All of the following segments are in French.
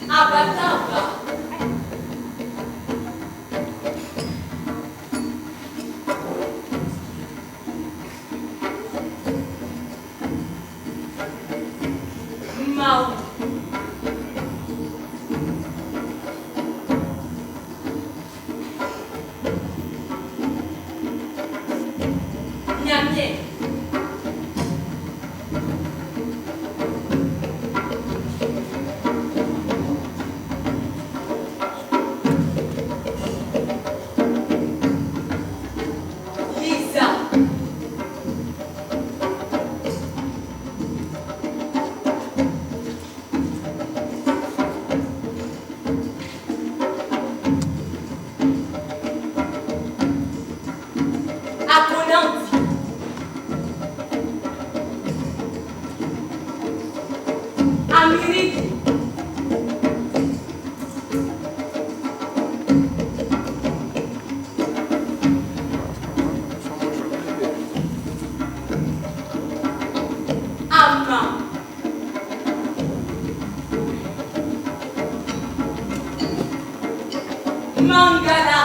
Abatava. Mau. Nyamye. Mangala.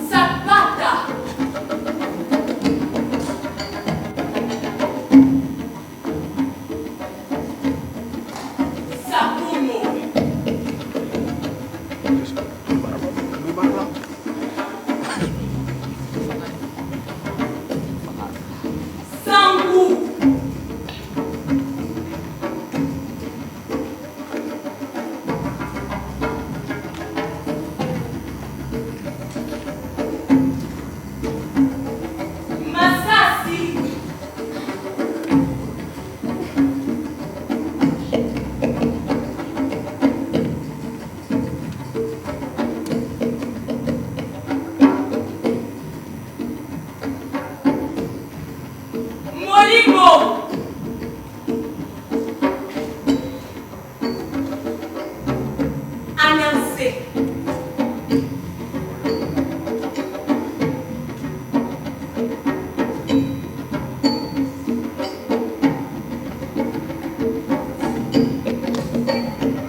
Zapata. Sapumo. Sangu. Molimo. Annoncé.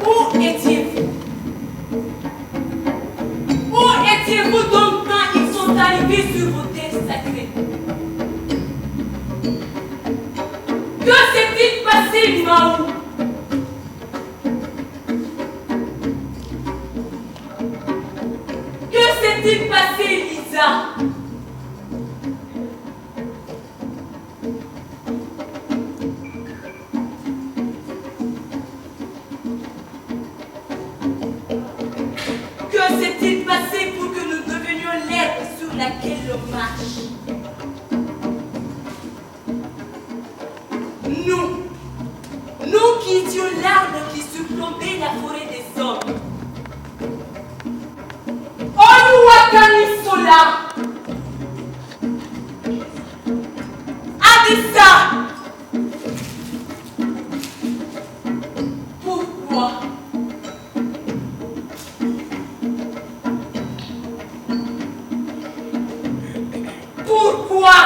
Où étiez-vous? Où étiez-vous donc quand ils sont arrivés sur vos terres sacrées? Que s'est-il passé, Mao? Que s'est-il passé, Lisa? Que s'est-il passé pour que nous devenions l'herbe sur laquelle on marche? Nous qui étions l'arbre qui surplombait la forêt des hommes. Oluwakanisola. Adissa. Pourquoi? Pourquoi?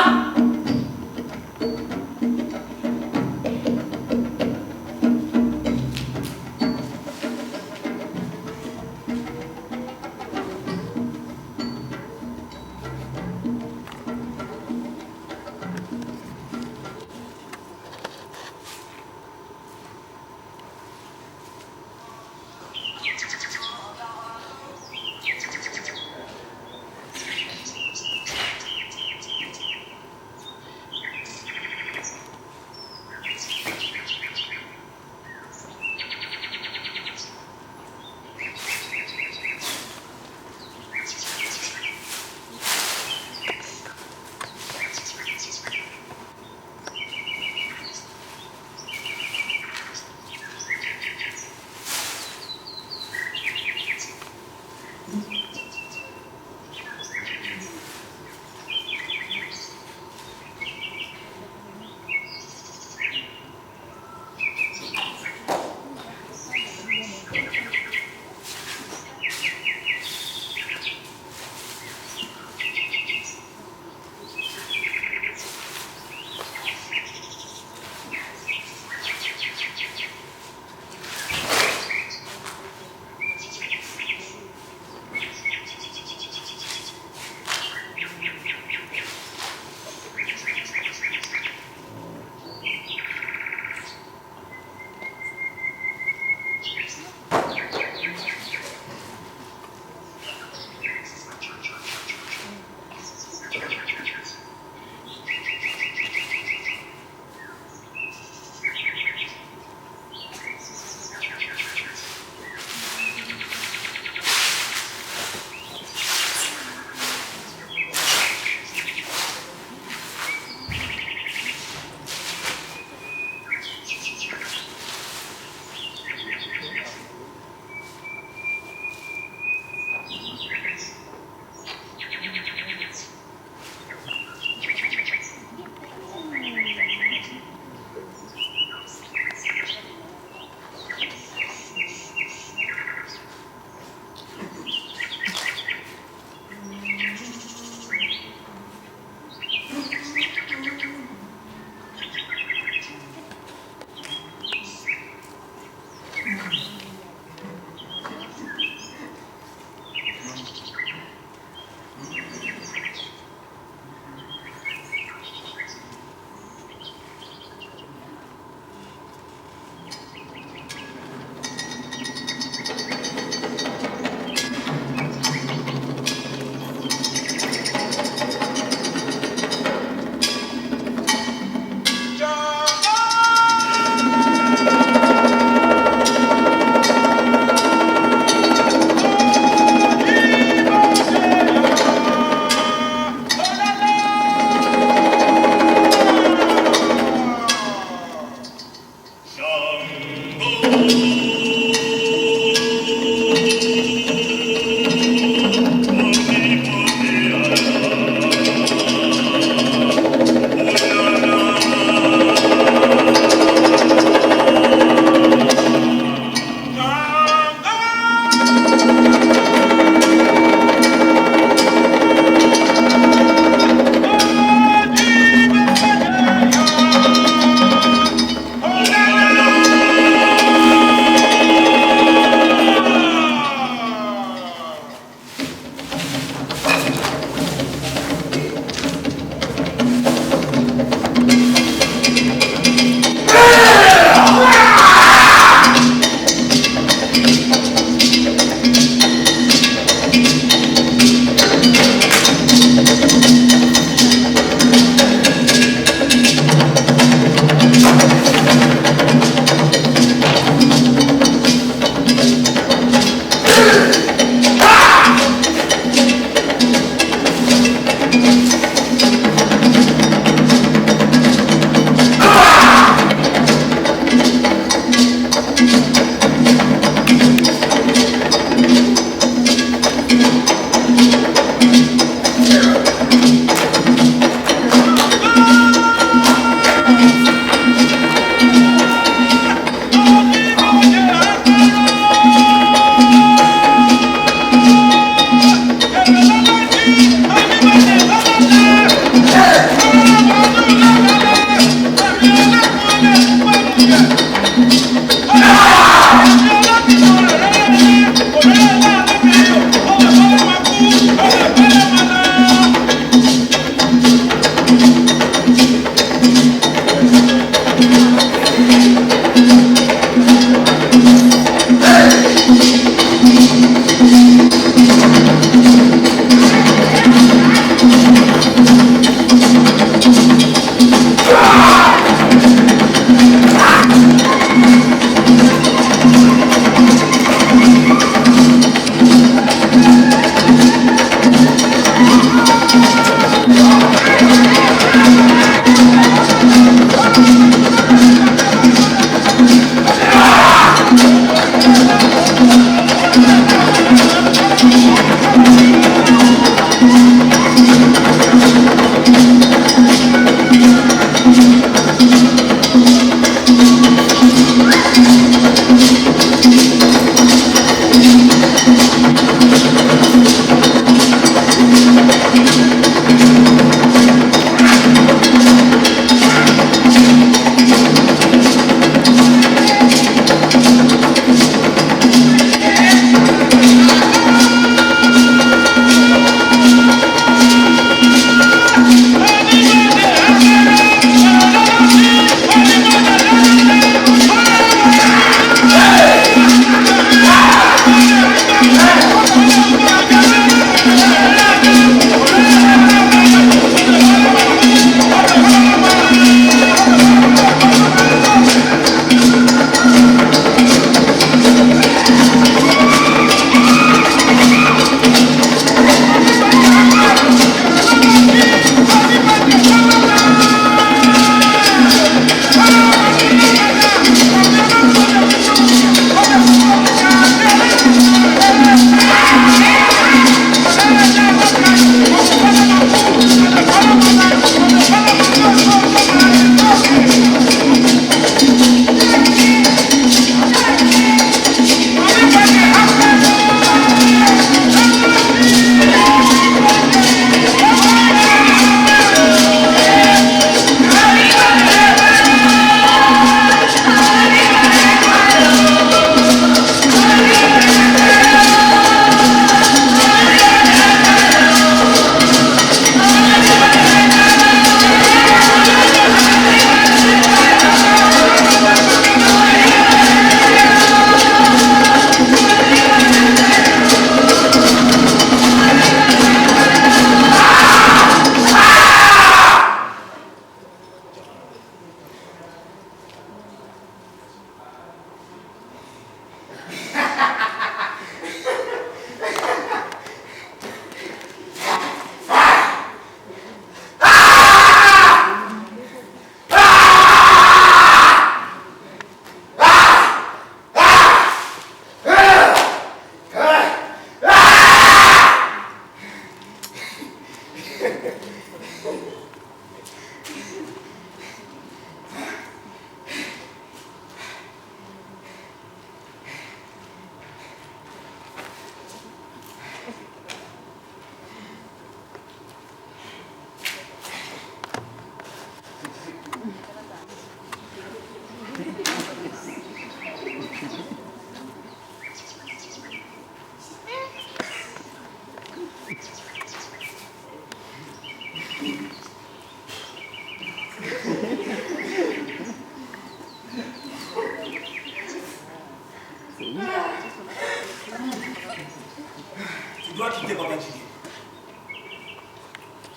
Tu dois quitter Baba Djigui.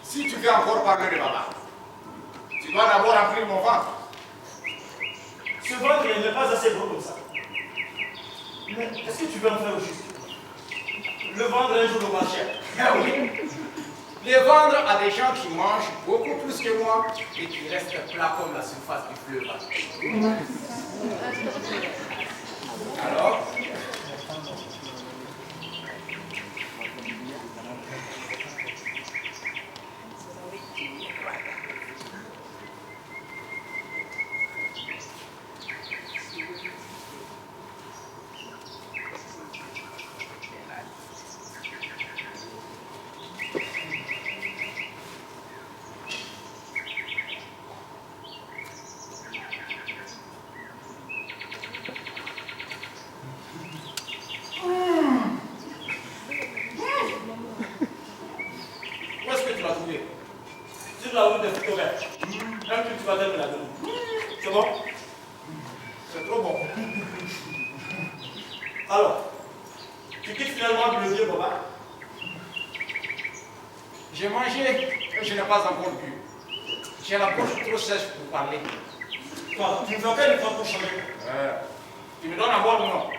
Si tu veux encore parler de Baba, tu dois d'abord remplir mon ventre. Ce ventre n'est pas assez gros comme ça. Mais est-ce que tu veux en faire au juste? Le vendre un jour au marché. Ah oui. Les vendre à des gens qui mangent beaucoup plus que moi et qui restent plats comme la surface du fleuve. Alors, tu l'as trouvé? Sur la route de Victoria. Un cultivateur de la donne. C'est bon? C'est trop bon. Alors, tu quittes finalement le vieux Boba? J'ai mangé et je n'ai pas encore bu. J'ai la bouche trop sèche pour parler. Toi, tu me fais aucun effort pour changer. Tu me donnes à boire ou non?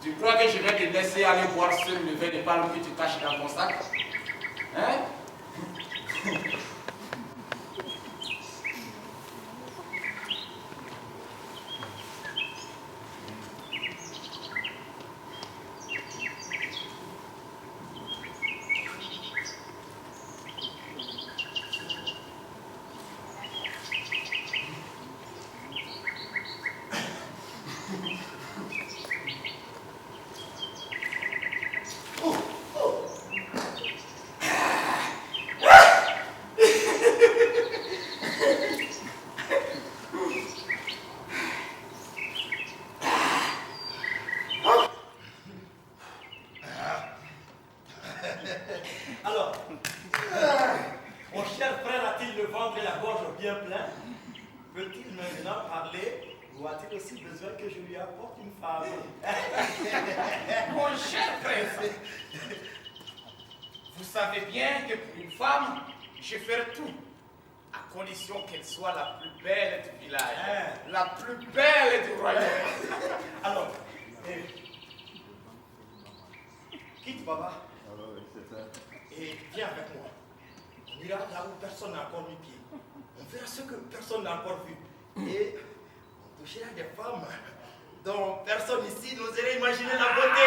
Tu crois que je vais te laisser aller boire seul le verre de palme que tu caches dans ton sac? Hein? Alors, mon cher frère a-t-il le ventre et la gorge bien plein? Peut-il maintenant parler ou a-t-il aussi besoin que je lui apporte une femme? Mon cher frère, vous savez bien que pour une femme, je ferai tout, à condition qu'elle soit la plus belle du village, la plus belle du royaume. Alors, quitte Baba et viens avec moi. On ira là où personne n'a encore mis pied. On verra ce que personne n'a encore vu. Et on touchera des femmes dont personne ici n'oserait imaginer la beauté.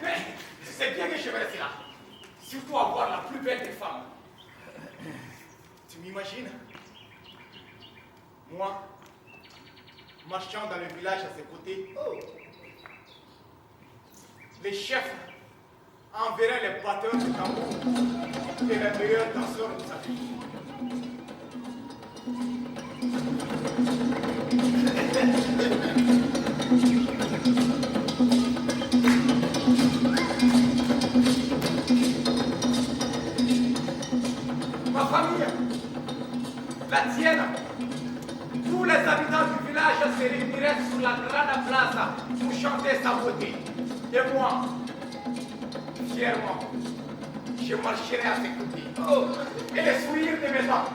Mais tu sais bien que je vais rester là. Surtout avoir la plus belle des femmes. Tu m'imagines? Moi, marchant dans le village à ses côtés, les chefs enverraient les batteurs de tambour et les meilleurs danseurs de sa vie. Ma famille, la tienne, tous les habitants du village se réuniraient sur la grande plaza pour chanter sa beauté. Et moi, fièrement, je marcherai à ses côtés. Et le sourire de mes dents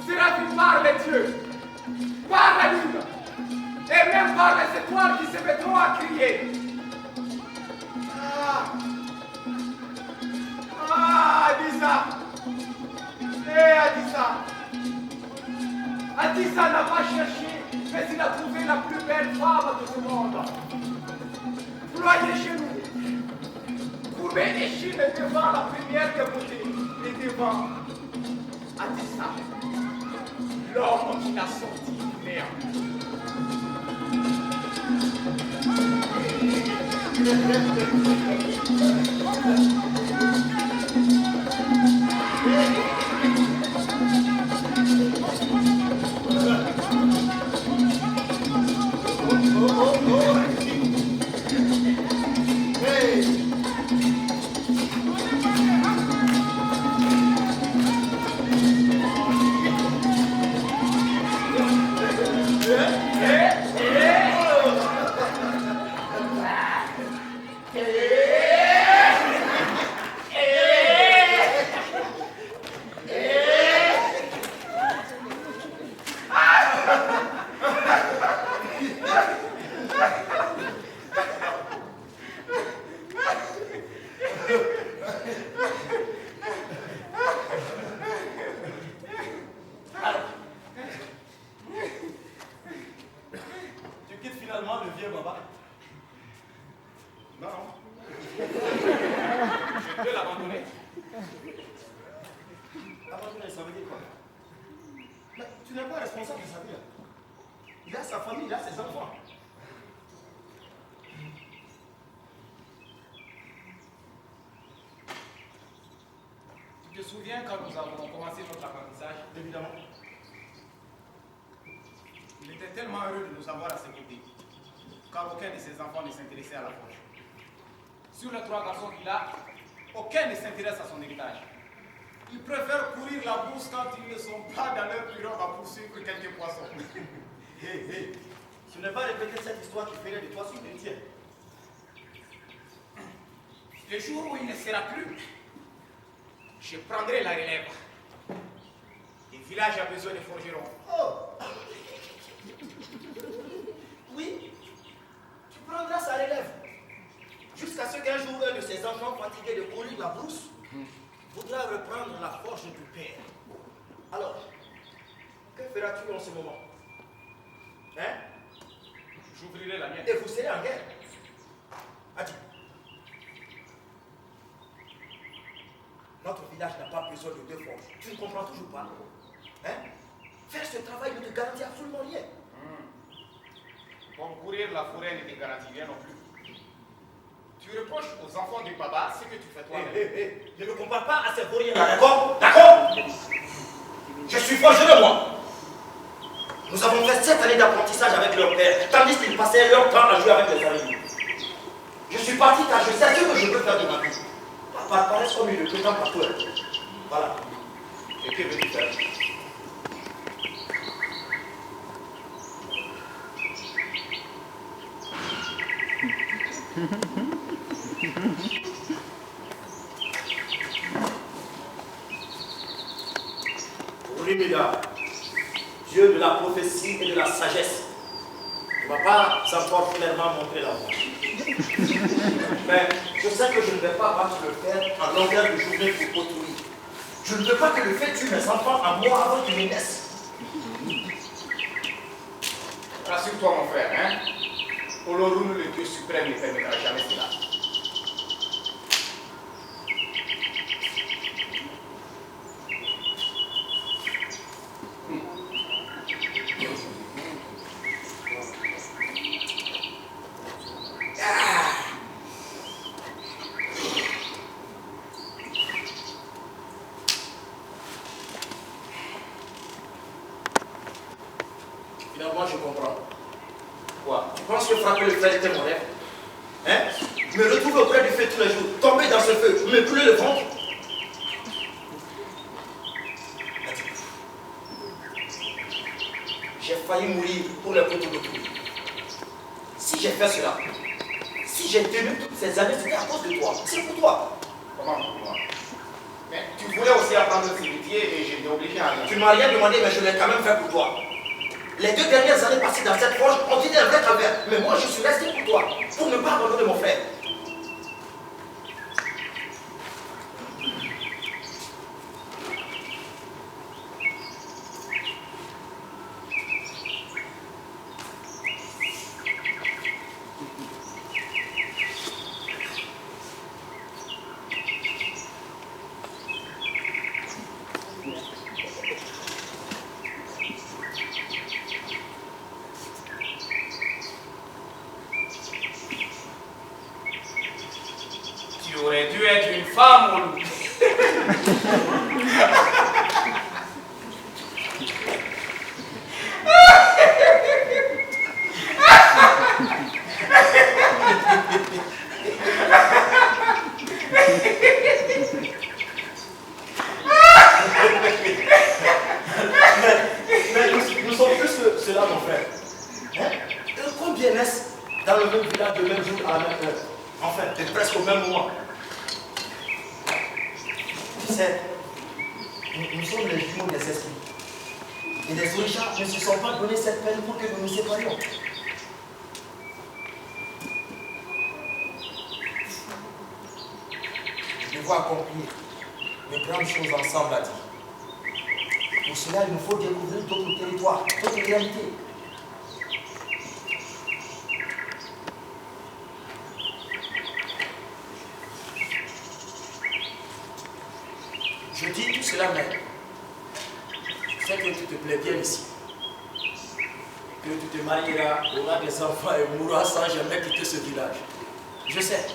sera vu par les dieux, par la lune, et même par les étoiles qui se mettront à crier. Adissa! Adissa! Adissa n'a pas cherché, mais il a trouvé la plus belle femme de ce monde. Ployez genoux, courbez les chines devant la première de beauté, et devant Adissa, l'homme qui l'a sorti du néant. Tu te souviens quand nous avons commencé notre apprentissage? Évidemment. Il était tellement heureux de nous avoir à ses côtés, car aucun de ses enfants ne s'intéressait à la forge. Sur les 3 garçons qu'il a, aucun ne s'intéresse à son héritage. Ils préfèrent courir la bourse quand ils ne sont pas dans leur pirogue à poursuivre quelques poissons. Hé, tu n'as pas répété cette histoire qui ferait de toi sur le tien. Le jour où il ne sera plus, je prendrai la relève. Le village a besoin de forgerons. Oh! Oui, tu prendras sa relève. Jusqu'à ce qu'un jour, un de ses enfants fatigués de courir la brousse voudra reprendre la forge du père. Alors, que feras-tu en ce moment? Hein? J'ouvrirai la mienne. Et vous serez en guerre. Adi. Notre village n'a pas besoin de 2 forges. Tu ne comprends toujours pas. Hein? Faire ce travail ne te garantit absolument rien. Concourir la forêt ne te garantit rien non plus. Tu reproches aux enfants du baba ce que tu fais toi-même. Ne me compare pas à ces vauriens là, d'accord? D'accord? Je suis forgeron, moi. Nous avons fait 7 années d'apprentissage avec leur père, tandis qu'ils passaient leur temps à jouer avec les amis. Je suis parti car je sais ce que je peux faire de ma vie. Par paresse comme il le prétend par toi. Voilà. Et que veux-tu faire? Rimida, Dieu de la prophétie et de la sagesse, ne m'a pas encore clairement montré la voie. Mais je sais que je ne vais pas battre le fer en longueur de journée pour autrui. Je ne veux pas que le fait tue mes enfants à moi avant qu'ils me naissent. Rassure-toi mon frère, hein? Olorun, le Dieu suprême, ne permettra jamais cela. Finalement, je comprends. Quoi? Tu penses que frapper le fer était mon rêve? Hein? Me retrouver auprès du feu tous les jours, tomber dans ce feu, me brûler le ventre? J'ai failli mourir pour le poteau d'autrui. Si j'ai fait cela, si j'ai tenu toutes ces années, c'était à cause de toi. C'est pour toi. Comment pour moi? Mais tu voulais aussi apprendre ce métier et je t'ai obligé à rien. Tu ne m'as rien demandé, mais je l'ai quand même fait pour toi. Les 2 dernières années passées dans cette forge ont été un vrai travers. Mais moi, je suis resté pour toi, pour ne pas abandonner mon frère. Tu aurais dû être une femme, mon loup. Mais nous sommes plus que cela, mon frère. Hein? Combien naissent dans le même village le même jour à la même heure? Enfin, et presque au même moment. Tu sais, nous sommes les jumeaux des esprits. Et les orishas ne se sont pas donné cette peine pour que nous nous séparions. Nous devons accomplir de grandes choses ensemble, a dit. Pour cela, il nous faut découvrir d'autres territoires, d'autres réalités. Je dis tout cela, mais je sais que tu te plais bien ici. Que tu te marieras, auras des enfants et mourras sans jamais quitter ce village. Je sais,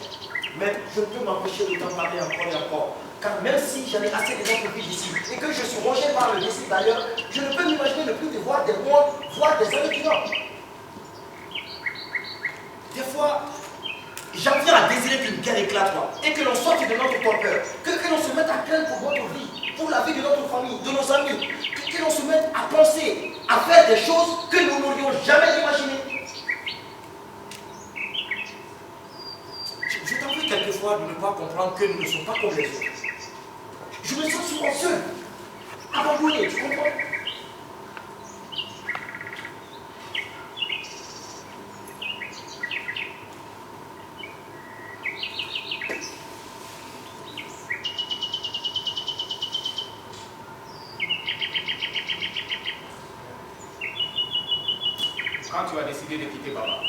mais je ne peux m'empêcher de t'en parler encore et encore. Car même si j'en ai assez des autres vies d'ici et que je suis rongé par le désir d'ailleurs, je ne peux m'imaginer ne plus de voir des mois, voire des années qui n'ont. Des fois, J'en viens à désirer qu'une guerre éclate et que l'on sorte de notre torpeur, que l'on se mette à craindre pour notre vie, pour la vie de notre famille, de nos amis, que l'on se mette à penser, à faire des choses que nous n'aurions jamais imaginées. Je t'en prie quelquefois de ne pas comprendre que nous ne sommes pas comme les autres. Je me sens souvent seul, abandonné, tu comprends? Quand tu as décidé de quitter Baba,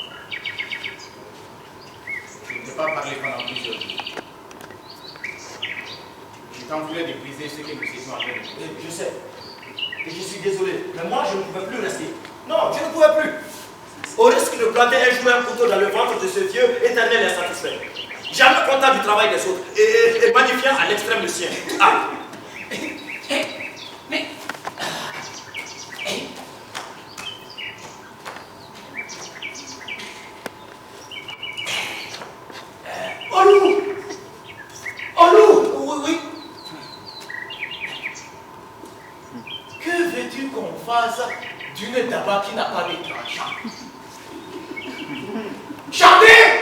je ne t'ai pas parlé pendant plusieurs jours. Je t'en voulais de briser ce que nous étions en train de faire. Je sais. Et je suis désolé. Mais moi, je ne pouvais plus rester. Non, je ne pouvais plus. Au risque de planter un jour un couteau dans le ventre de ce vieux éternel insatisfait. Jamais content du travail des autres. Et magnifiant à l'extrême le sien. Ah. D'une tabac qui n'a pas de tranchant. Chantez!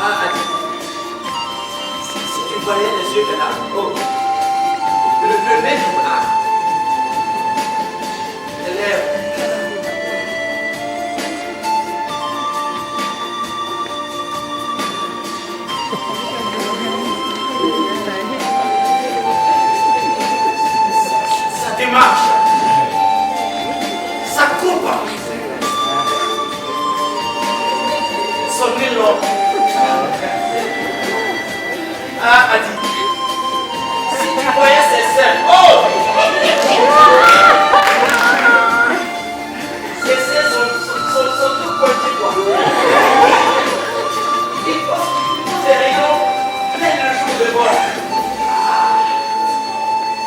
Ah, Adi. Si tu voyais les yeux de là. Oh. Le nez de là. Les lèvres. Ça démarche. Ça coupe. Son nez long. Ah, Adi. Si tu voyais ces scènes. Oh! Ces scènes sont tout pointés, quoi. Ces rayons plein le jour de bord.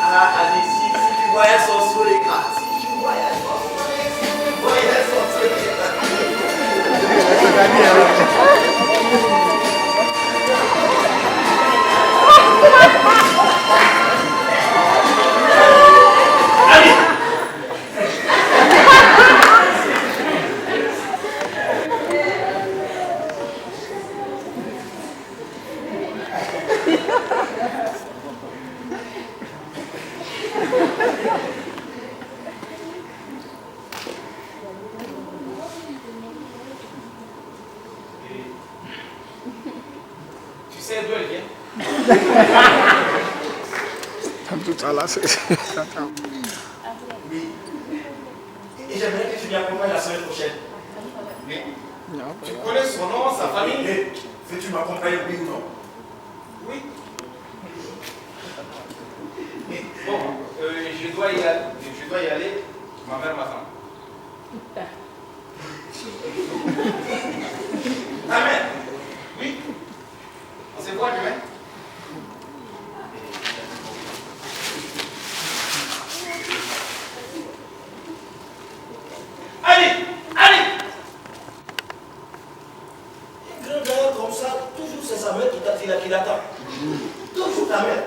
Ah, Adi, si tu voyais son sourire, si tu voyais son sourire, si tu voyais son sourire. Allez! Tu sais d'où elle vient? Oui. Et j'aimerais que tu m'y accompagnes la semaine prochaine. Mais tu connais son nom, sa famille? Et veux-tu m'accompagner, oui ou non? Oui. Mais bon, je dois y aller. Ma mère m'attend. Ta mère? Oui. On se voit demain. Allez! Allez! Un grand gars comme ça, toujours c'est sa mère qui l'attend. Toujours ta mère.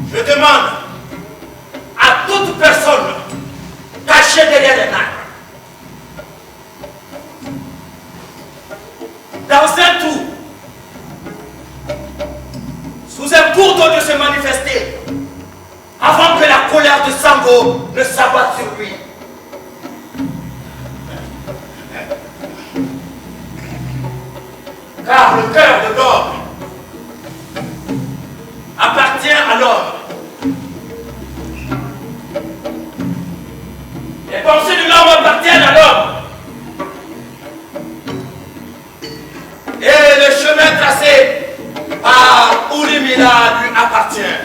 Je demande à toute personne cachée derrière les arbres, dans un tour, sous un cours d'eau de se manifester, avant que la colère de Sango ne s'abatte sur lui. Car le cœur de l'homme appartient à l'homme. Les pensées de l'homme appartiennent à l'homme. Et le chemin tracé par Ourimila lui appartient.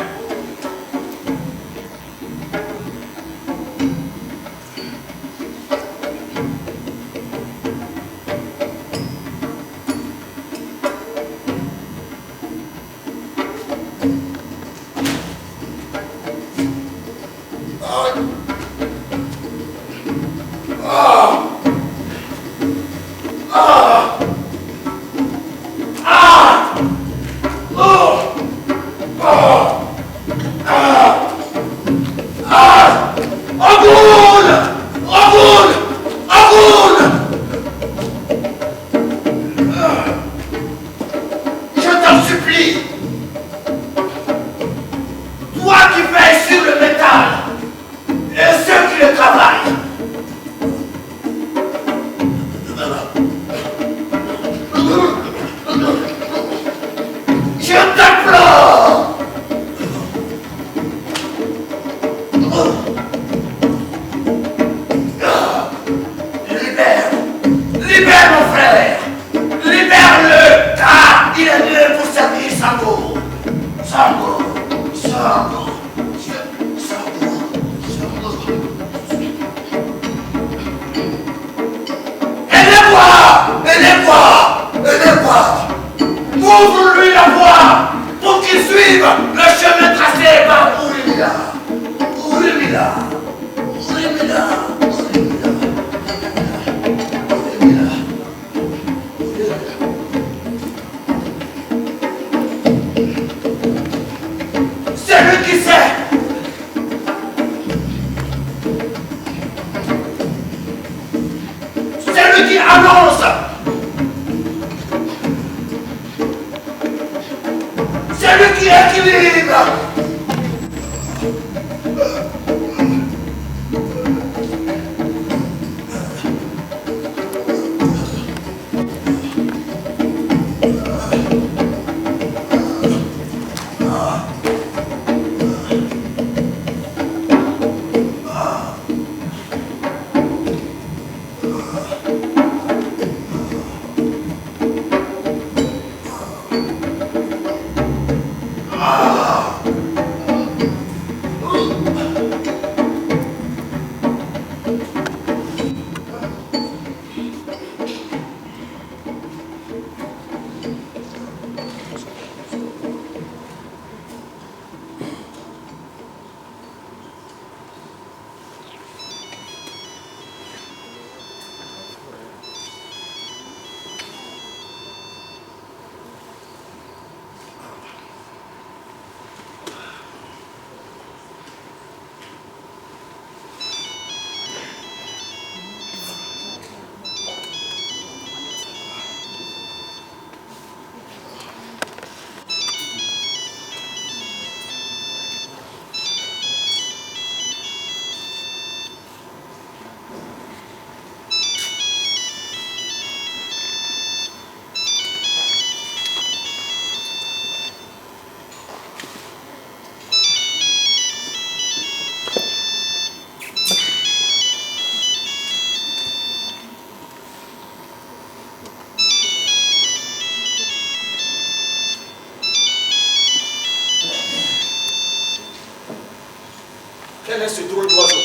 est ce drôle d'oiseau?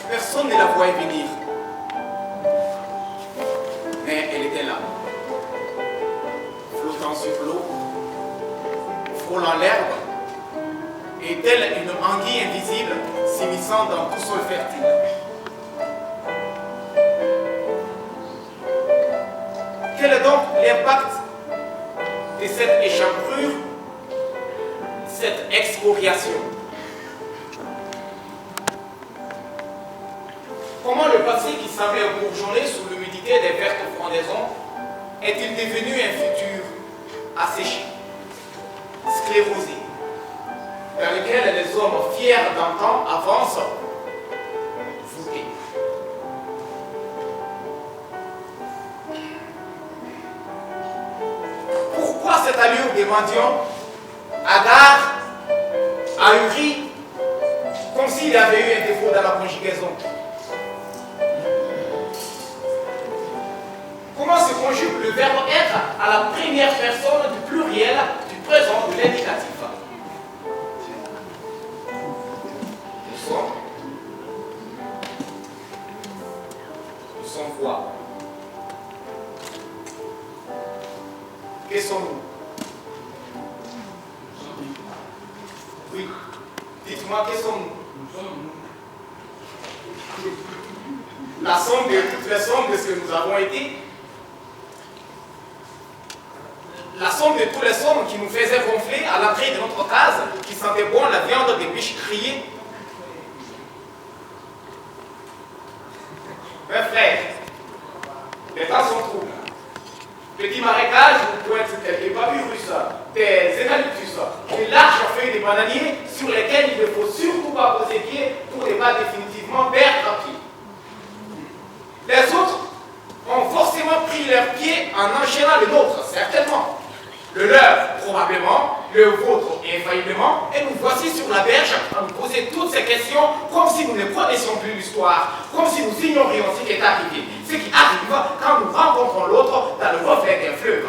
Personne ne la voyait venir. Mais elle était là, flottant sur l'eau, frôlant l'herbe, et telle une anguille invisible s'immisçant dans tout sol fertile. Quel est donc l'impact de cette échancrure, cette excoriation? Comment le passé qui semblait bourgeonner sous l'humidité des vertes frondaisons est-il devenu un futur asséché, sclérosé, vers lequel les hommes fiers d'antan avancent, voûtés? Pourquoi cette allure des mendiants, hagards, ahuris, comme s'il y avait eu un défaut dans la conjugaison? Comment se conjugue le verbe être à la première personne du pluriel du présent de l'indicatif? Nous sommes quoi? Que sommes-nous? Oui, dites-moi, que sommes-nous? La somme de toutes les sommes de ce que nous avons été? La somme de tous les sommes qui nous faisaient gonfler à l'entrée de notre case, qui sentait bon la viande des biches grillées. Mes frères, les temps sont troubles. Petit marécage où pointent des papyrus, des eucalyptus, des larges feuilles de bananiers sur lesquelles il ne faut surtout pas poser pied pour ne pas définitivement perdre pied. Les autres ont forcément pris leurs pieds en enchaînant le nôtre, certainement. Le leur, probablement, le vôtre infailliblement, et nous voici sur la berge à nous poser toutes ces questions comme si nous ne connaissions plus l'histoire, comme si nous ignorions ce qui est arrivé, ce qui arrive quand nous rencontrons l'autre dans le reflet d'un fleuve.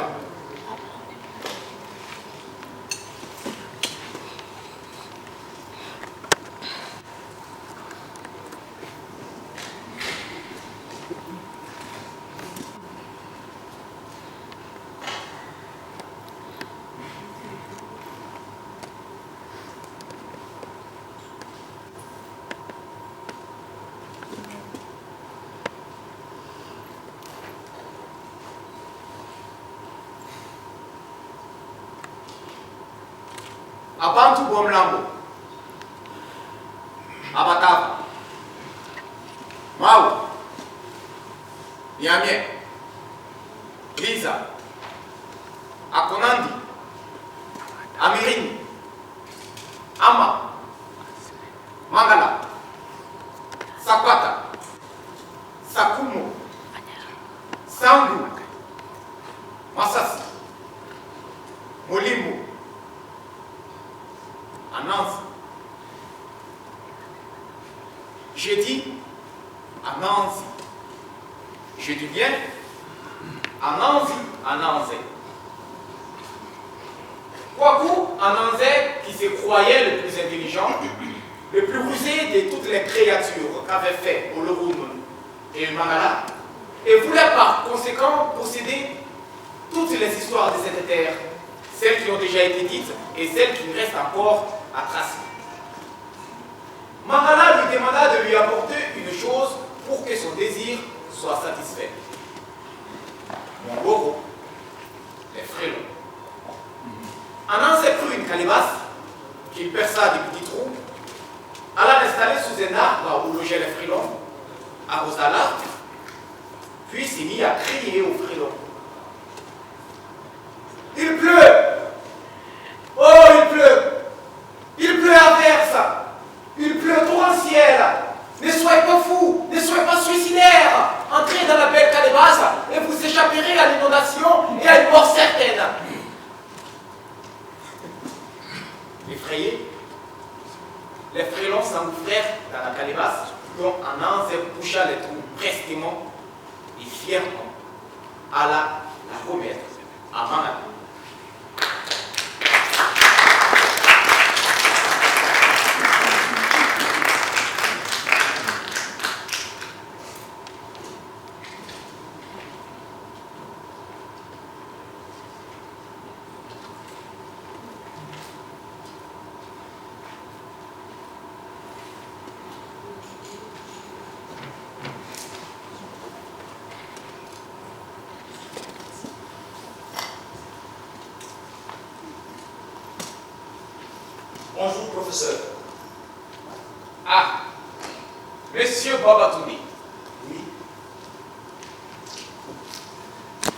Abantu b'omulambo Abatava Mau Niamey Liza Akonandi Amirini Ama Mangala Sakwata Sakumo Sangu Masasi Molimbo Anansi. Je dis Anansi. Je dis bien Anansi, Anansi. Kwaku Anansi, qui se croyait le plus intelligent, le plus rusé de toutes les créatures qu'avaient fait Olorum et Mangala, et voulait par conséquent posséder toutes les histoires de cette terre, celles qui ont déjà été dites et celles qui restent encore à tracer. Mangala lui demanda de lui apporter une chose pour que son désir soit satisfait. Mon goro, les frélons. Anansi prit une calebasse qu'il perça des petits trous, alla l'installer sous un arbre où logeaient les frélons, arrosa l'arbre, puis s'est mis à crier aux frélons. Il pleut! Oh, il pleut! Il pleut à verse! Il pleut torrentiel! Ne soyez pas fous! Ne soyez pas suicidaires! Entrez dans la belle calebasse et vous échapperez à l'inondation et à une mort certaine! Effrayés, les frélons s'engouffrèrent dans la calebasse dont Anansi boucha les trous prestement et fièrement alla la remettre à Mangala. Bonjour, professeur. Ah, Monsieur Babatouni. Oui,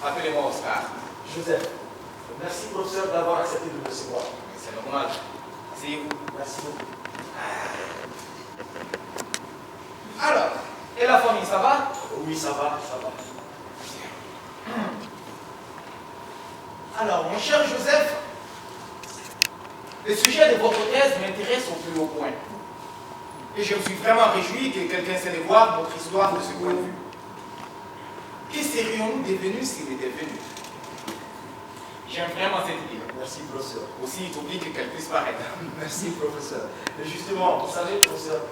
Appelez-moi Oscar. Joseph. Merci, professeur, d'avoir accepté de me recevoir. C'est normal. C'est vous. Merci beaucoup. Alors, et la famille, ça va? Oui, ça va, ça va. Alors, mon cher Joseph, le sujet de votre thèse m'intéresse au plus haut point. Et je me suis vraiment réjoui que quelqu'un sait de voir notre histoire de ce point de vue. Que serions-nous devenus s'il était venu? J'aime vraiment cette idée. Merci, professeur. Aussi utopique qu'elle puisse paraître. Merci, professeur. Et justement, vous savez, professeur,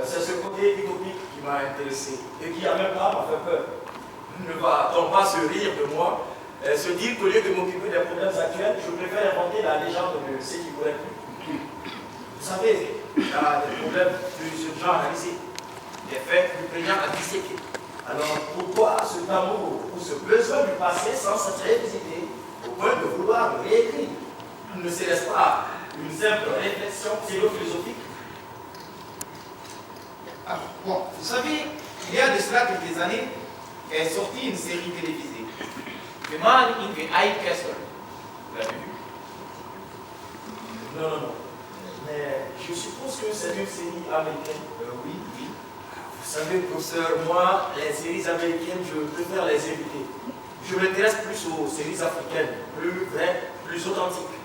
c'est ce côté utopique qui m'a intéressé et qui, en même temps, m'a fait peur. Ne va-t-on pas se rire de moi, se dire qu'au lieu de m'occuper des problèmes actuels, je préfère inventer la légende de ce qui pourrait plus. Vous savez, il y a des problèmes plus urgents à analyser, des faits plus prégnants à disséquer. Alors, pourquoi ce amour ou ce besoin du passé sans s'être révisité au point de vouloir le réécrire? Ne serait-ce pas une simple réflexion philosophique? Alors, bon, vous savez, il y a de cela quelques années, est sortie une série télévisée. The Man in the High Castle. Vous l'avez vu? Non, non, non. Mais je suppose que c'est une série américaine. Oui, oui. Vous savez, professeur, moi, les séries américaines, je préfère les éviter. Je m'intéresse plus aux séries africaines, plus vraies, plus authentiques.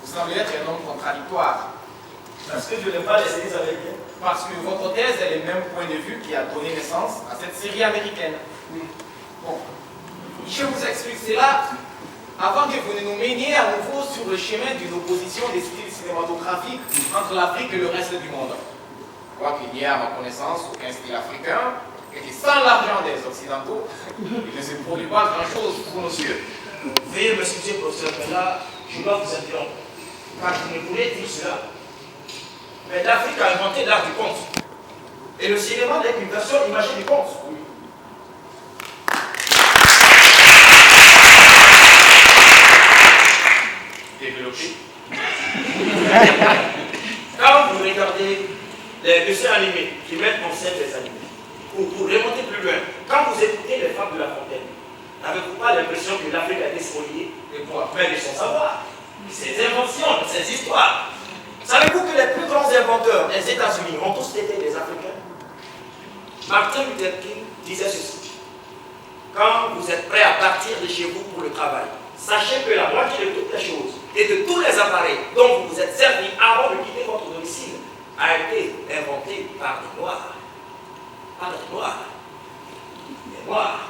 Vous semblez être un homme contradictoire. Parce que je n'aime pas les séries américaines. Parce que votre thèse est le même point de vue qui a donné naissance à cette série américaine. Bon, je vous explique cela avant que vous ne nous meniez à nouveau sur le chemin d'une opposition des styles cinématographiques entre l'Afrique et le reste du monde. Quoiqu'il n'y ait à ma connaissance aucun style africain, et que sans l'argent des Occidentaux, il ne se produit pas grand-chose pour nos cieux. Veuillez m'excuser, professeur, mais là, je dois vous interrompre. Car je ne voulais dire cela. Mais l'Afrique a inventé l'art du conte. Et le cinéma n'est qu'une version imagée du conte. Développé. Quand vous regardez les dessins animés qui mettent en scène les animés, ou pour remonter plus loin, quand vous écoutez les femmes de La Fontaine, n'avez-vous pas l'impression que l'Afrique a été spoliée de quoi? Mais de son savoir, de ses inventions, de ses histoires. Savez-vous que les plus grands inventeurs des États-Unis ont tous été des Africains? Martin Luther King disait ceci: quand vous êtes prêt à partir de chez vous pour le travail, sachez que la moitié de toutes les choses et de tous les appareils dont vous vous êtes servi avant de quitter votre domicile a été inventé par des Noirs. Par des Noirs. Des Noirs.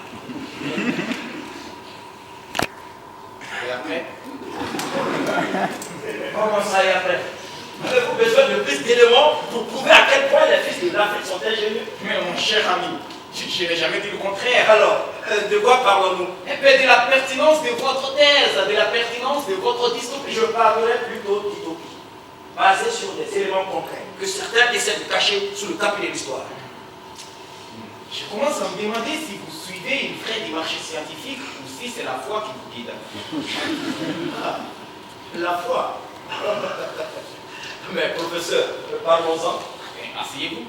Et après? Comment ça et après? Avez-vous besoin de plus d'éléments pour prouver à quel point les fils de l'Afrique sont ingénieux? Mais mon cher ami, je n'ai jamais dit le contraire. Alors, de quoi parlons-nous? Eh bien, de la pertinence de votre thèse, de la pertinence de votre dystopie. Je parlerai plutôt d'utopie, basée sur des éléments concrets que certains essaient de cacher sous le tapis de l'histoire. Je commence à me demander si vous suivez une vraie démarche scientifique ou si c'est la foi qui vous guide. La foi. Mais professeur, parlons-en. Asseyez-vous.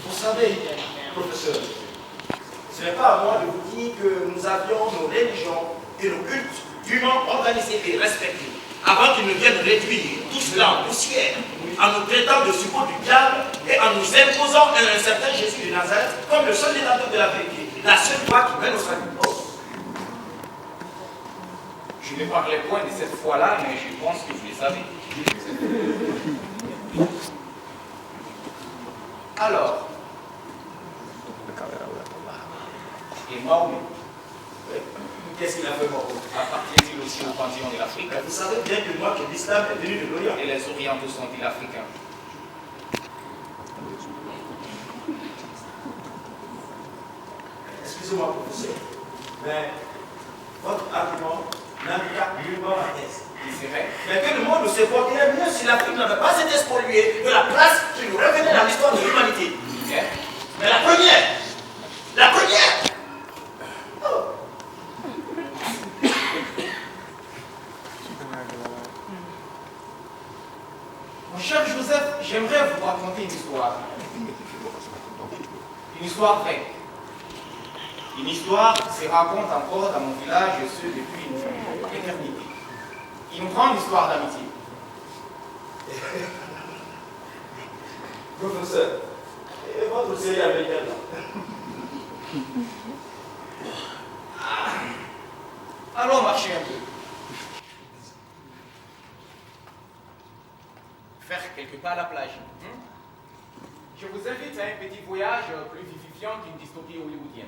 Vous savez, professeur, ce n'est pas à moi de vous dire que nous avions nos religions et nos cultes dûment organisés et respectés, avant qu'ils ne viennent réduire tout cela en poussière, en nous traitant de suppôts du diable et en nous imposant un certain Jésus de Nazareth comme le seul détenteur de la vérité, la seule voie qui mène au salut. Je ne parlais point de cette foi-là, mais je pense que vous le savez. Alors, et Mahomet, qu'est-ce qu'il a fait, Mahomet? appartient-il aussi au panthéon de l'Afrique? Vous savez bien que moi, que l'islam est venu de l'Orient. Et les Orientaux sont-ils africains? Excusez-moi, professeur, mais votre argument n'indique nullement ma thèse. C'est vrai. Mais que le monde se porterait mieux si l'Afrique n'avait pas été spoliée de la place qui nous revenait dans l'histoire de l'humanité. Mais la première, oh. Mon cher Joseph, j'aimerais vous raconter une histoire. Une histoire vraie. Une histoire qui se raconte encore dans mon village, et ce depuis une éternité. Une grande histoire d'amitié. Professeur, et votre série américaine là? Allons marcher un peu. Faire quelques pas à la plage. Je vous invite à un petit voyage plus vivifiant qu'une dystopie hollywoodienne.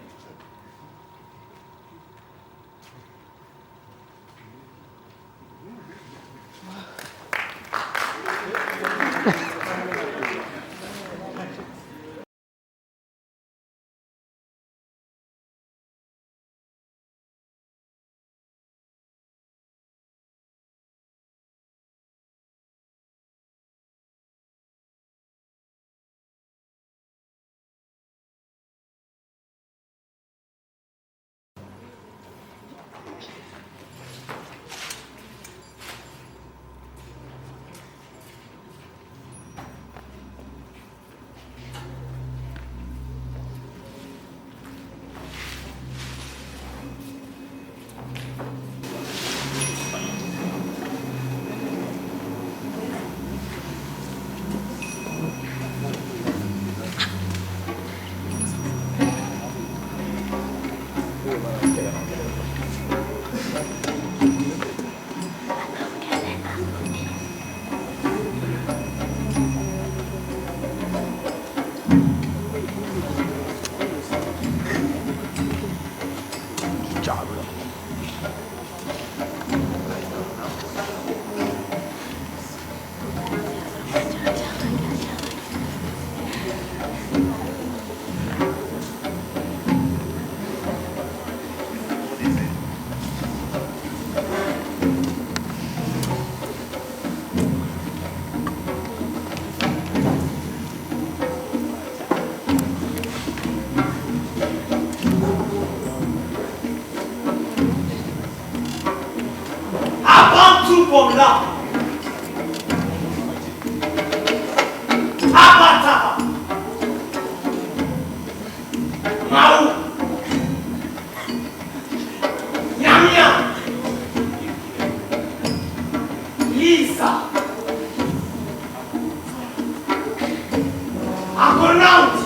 Akonauti,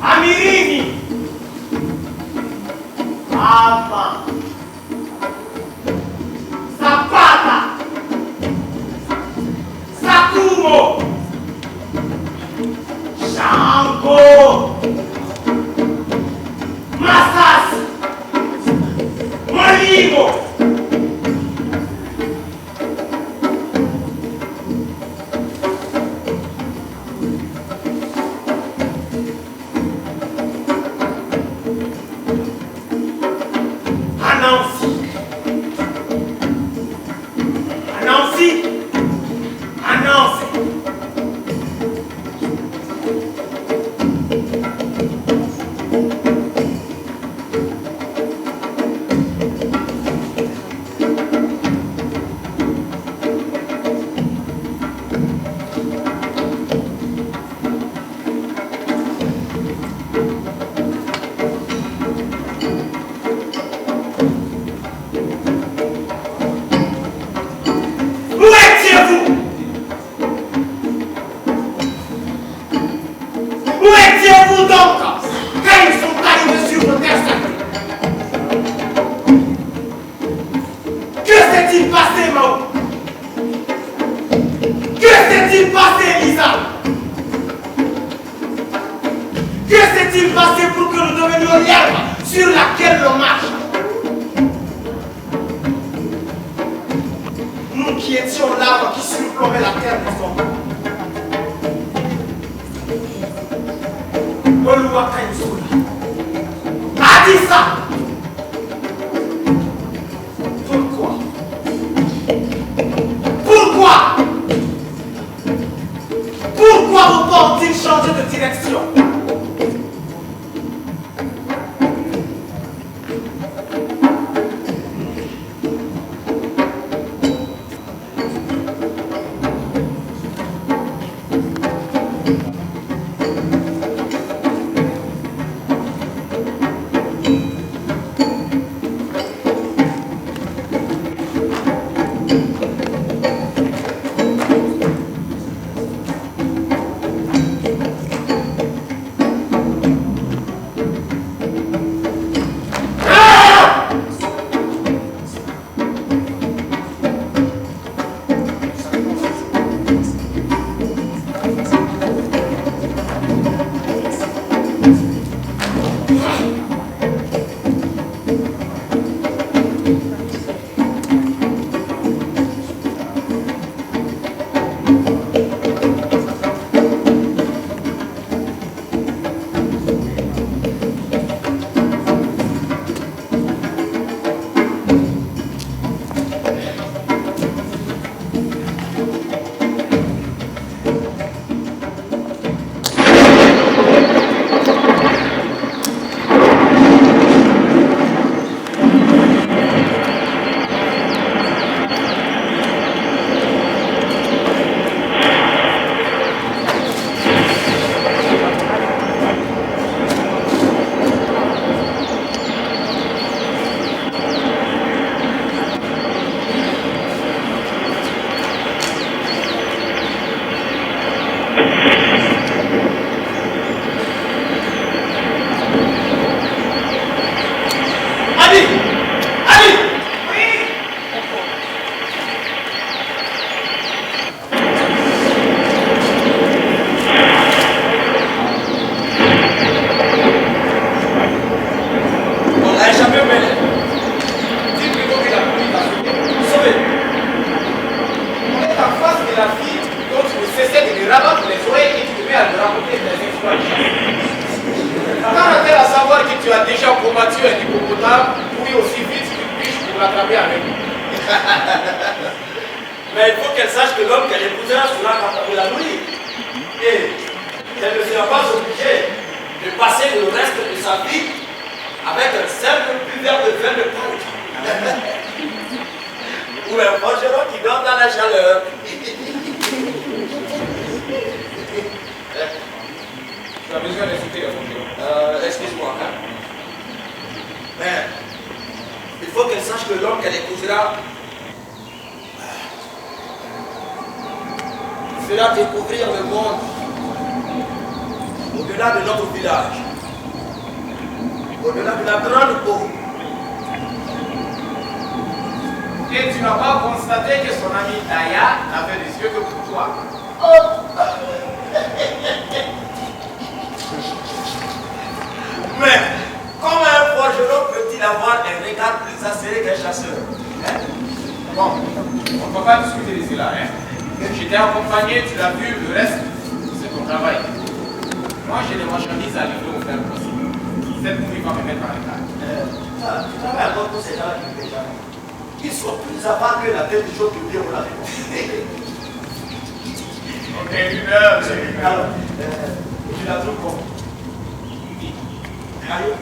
Amirini, Ava, Zapata, Sakumo, Shango, Masas, Molimo, Mais il faut qu'elle sache que l'homme qu'elle épousera sera capable de la nourrir. Et qu'elle ne sera pas obligée de passer le reste de sa vie avec un simple buveur de vin de paille. Ou un forgeron qui dort dans la chaleur. Tu as besoin d'insulter le forgeron. Excuse-moi. Hein? Mais il faut qu'elle sache que l'homme qu'elle épousera fera découvrir le monde au-delà de notre village, au-delà de la grande eau. Et tu n'as pas constaté que son ami Daya n'avait les yeux que pour toi. Mais comment un forgeron peut-il avoir un regard plus acéré qu'un chasseur? Hein? Bon, on ne va pas discuter de cela. Hein? Je t'ai accompagné, tu l'as vu, le reste, c'est ton travail. Moi, j'ai des marchandises à livrer au frère aussi. Cette nuit va me mettre en retard. Tu travailles encore pour ces gens-là qui déjà. Ils sont plus avares que la tête du jour que bien on l'a fait. Ok, une heure, c'est une heure. Alors, tu la trouves comment? Allez.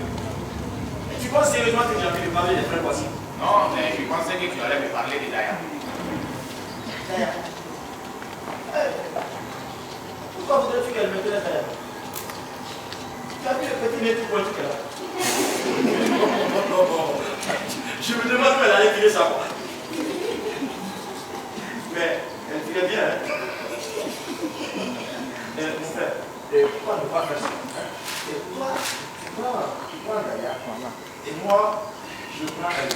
Et tu penses sérieusement que j'ai envie de parler des frères voici? Non, mais je pensais que tu allais me parler de Daya. Daya. Pourquoi voudrais-tu qu'elle me connaisse Daya? Tu as vu le petit nez tout pointu qu'elle a? Non. Je me demande où elle allait tirer sa voix. Mais elle tirait bien, hein? Mon frère, pourquoi ne pas faire ça? Et toi, tu prends Daya. Et moi, je prends elle.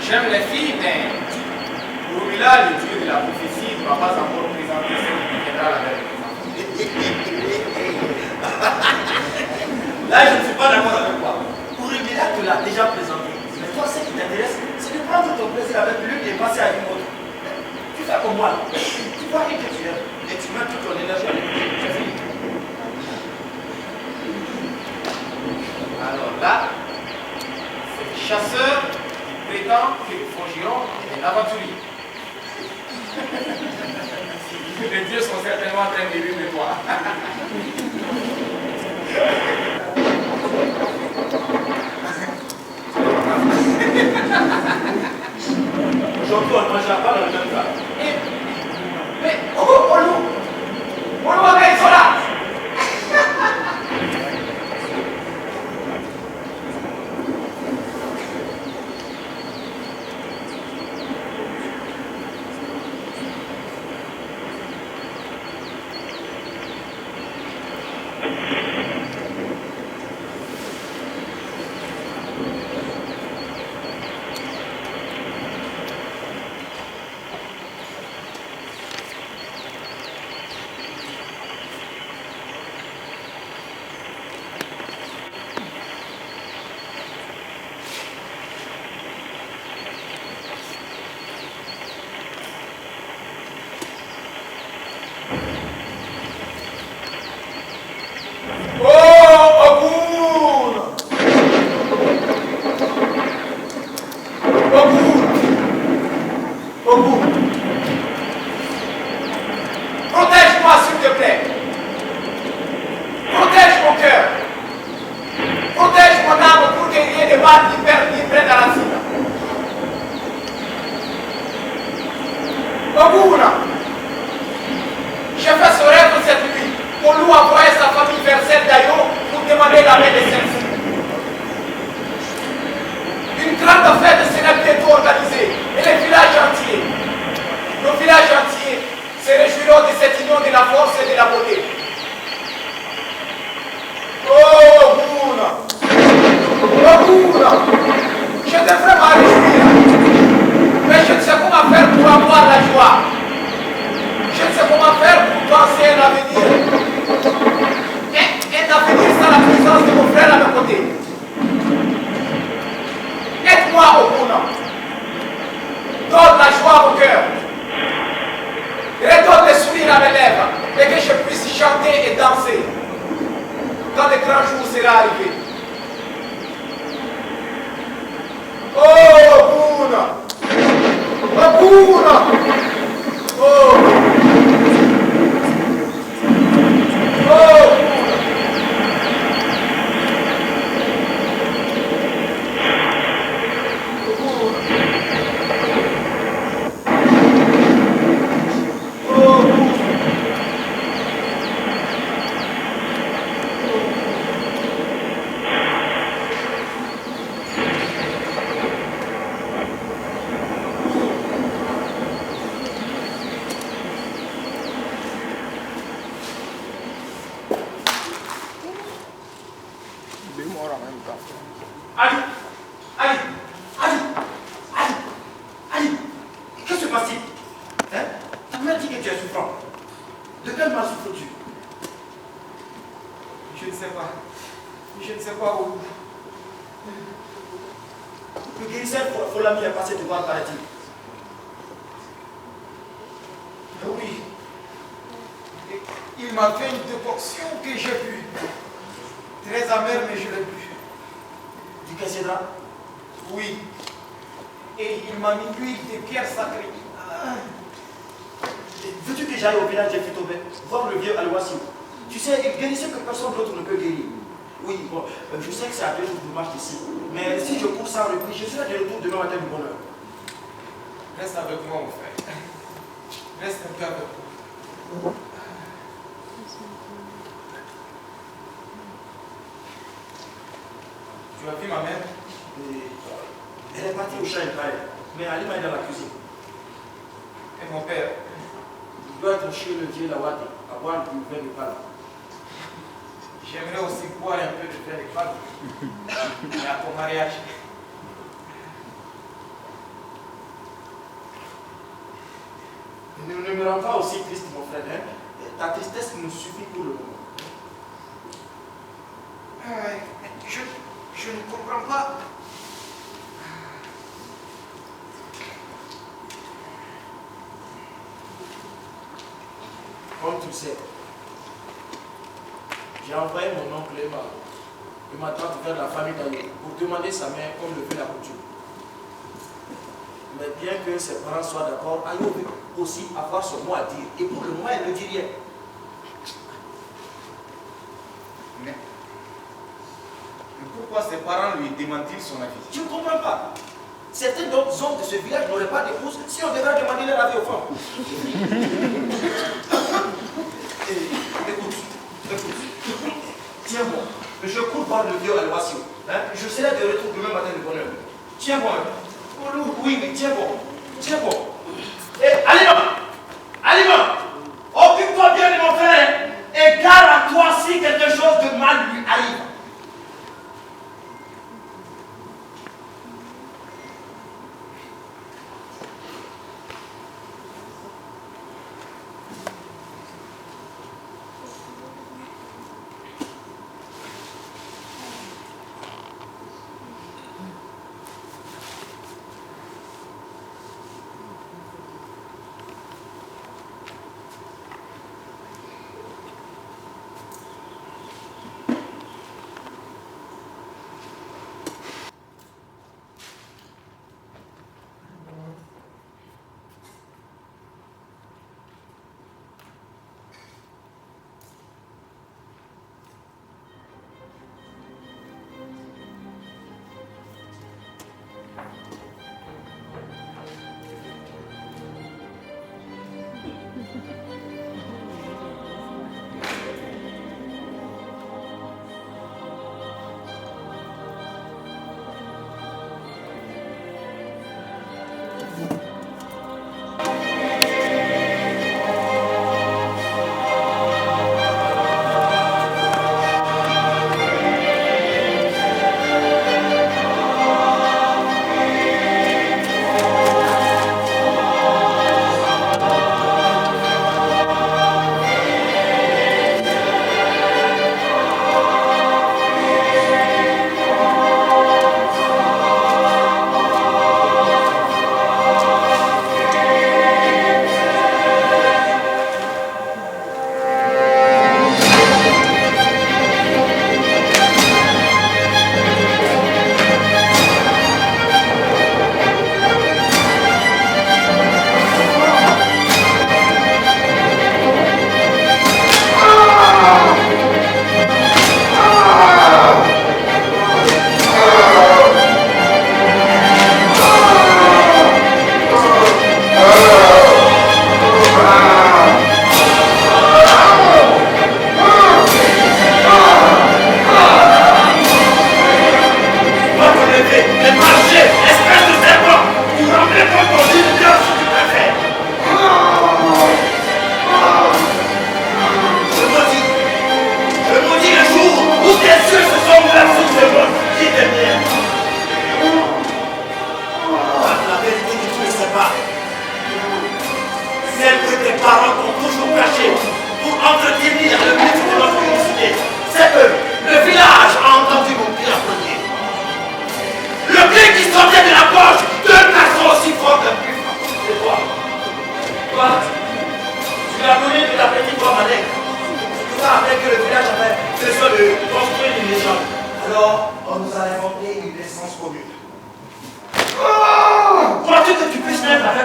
J'aime les filles, mais pour là, le dieu de la prophétie ne va pas encore présenter ce qui viendra la veille. Là, je ne suis pas d'accord avec toi. Urumila te l'a déjà présenté. Mais toi, ce qui t'intéresse, c'est de prendre ton plaisir avec l'une et passer à une autre. Tu fais comme moi. Tu vois qui que tu aimes et tu mets toute ton énergie à l'écouter. C'est fini. Alors là, c'est le chasseur qui prétend que le forgeron est un aventurier. Les dieux sont certainement en train de rire de toi. Aujourd'hui, on ne mangera pas dans le même plat. Mais, Olou, ils sont là. Protège-moi, s'il te plaît. Protège mon cœur. Protège mon âme pour qu'il y ait des balles qui perdent ni près de la cible. Oguna, j'ai fait ce rêve cette nuit. Mon loup a envoyé sa famille vers celle d'Ayo pour demander la main de celle-ci. Une grande fête sera bientôt organisée et les villages entiers, nos villages entiers se réjouiront de cette union de la force et de la beauté. Oh, Oguna, je devrais m'en réjouir, mais je ne sais comment faire pour avoir la joie. Je ne sais comment faire pour penser à un avenir. Un avenir sans la présence de mon frère à mes côtés. Aide-moi, Oguna. Donne la joie au cœur. Redonne le sourire à mes lèvres et que je puisse chanter et danser quand le grand jour sera arrivé. Oh, Oguna! Oguna! Oh! Oh! passe-t-il? Hein? Tu m'as dit que tu es souffrant. De quel mal souffres-tu? Je ne sais pas. Je ne sais pas où. Le guérisseur Folami est passé devant, paraît-il. Oui. Et il m'a fait une décoction que j'ai bu. Très amère, mais je l'ai bu. Du Kessedra? Oui. Et il m'a mis l'huile des pierres sacrées. Veux-tu que j'aille au village de Fitobé, voir le vieux Alouassi? Tu sais, il guérit ce que personne d'autre ne peut guérir. Oui, bon, je sais que c'est à 2 jours de marche d'ici. Mais si je cours sans repli, je serai de retour demain matin du bonheur. Reste avec moi, mon frère. Reste un peu avec moi. Tu as vu ma mère? Elle est partie au champ, il paraît. Mais Alima est dans la cuisine. Et mon père? Il doit être chez le vieux Lawate, à boire du vin de palme. J'aimerais aussi boire un peu de vin de palme. Mais à ton mariage. Ne me rends pas aussi triste, mon frère. Hein? Ta tristesse nous suffit pour le moment. Je ne comprends pas. Comme tu le sais, j'ai envoyé mon oncle et ma tante vers la famille d'ailleurs pour demander sa mère comme le fait la coutume. Mais bien que ses parents soient d'accord, Ayo veut aussi avoir son mot à dire. Et pour le moment, elle ne dit rien. Mais pourquoi ses parents lui demandent-ils son avis? Je ne comprends pas. Certains autres hommes de ce village n'auraient pas d'épouse si on devrait demander leur avis aux femmes. Écoute. Tiens bon. Je cours voir le vieux Alouassi. Hein? Je serai de retour demain matin de bonheur. Tiens bon. Oui, tiens bon. Et Alima, occupe-toi bien de mon frère et garde à toi si quelque chose de mal lui arrive.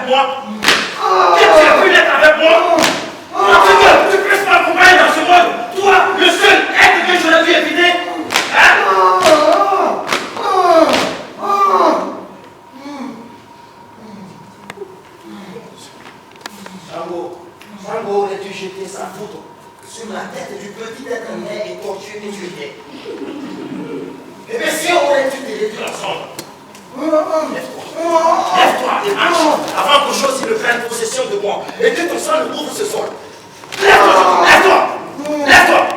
avec moi. Tu as pu être avec moi. Tu puisses m'accompagner dans ce monde. Toi, le seul être que j'aurais dû éviter. Sango aurait-tu jeté sa photo sur la tête du petit être laid et tortueux que tu étais? Et bien sûr, aurais-tu te réduit ensemble? Lève-toi et marche avant que Josie ne prenne possession de moi et que ton sang ne couvre ce sol. Lève-toi! Lève-toi! Lève-toi!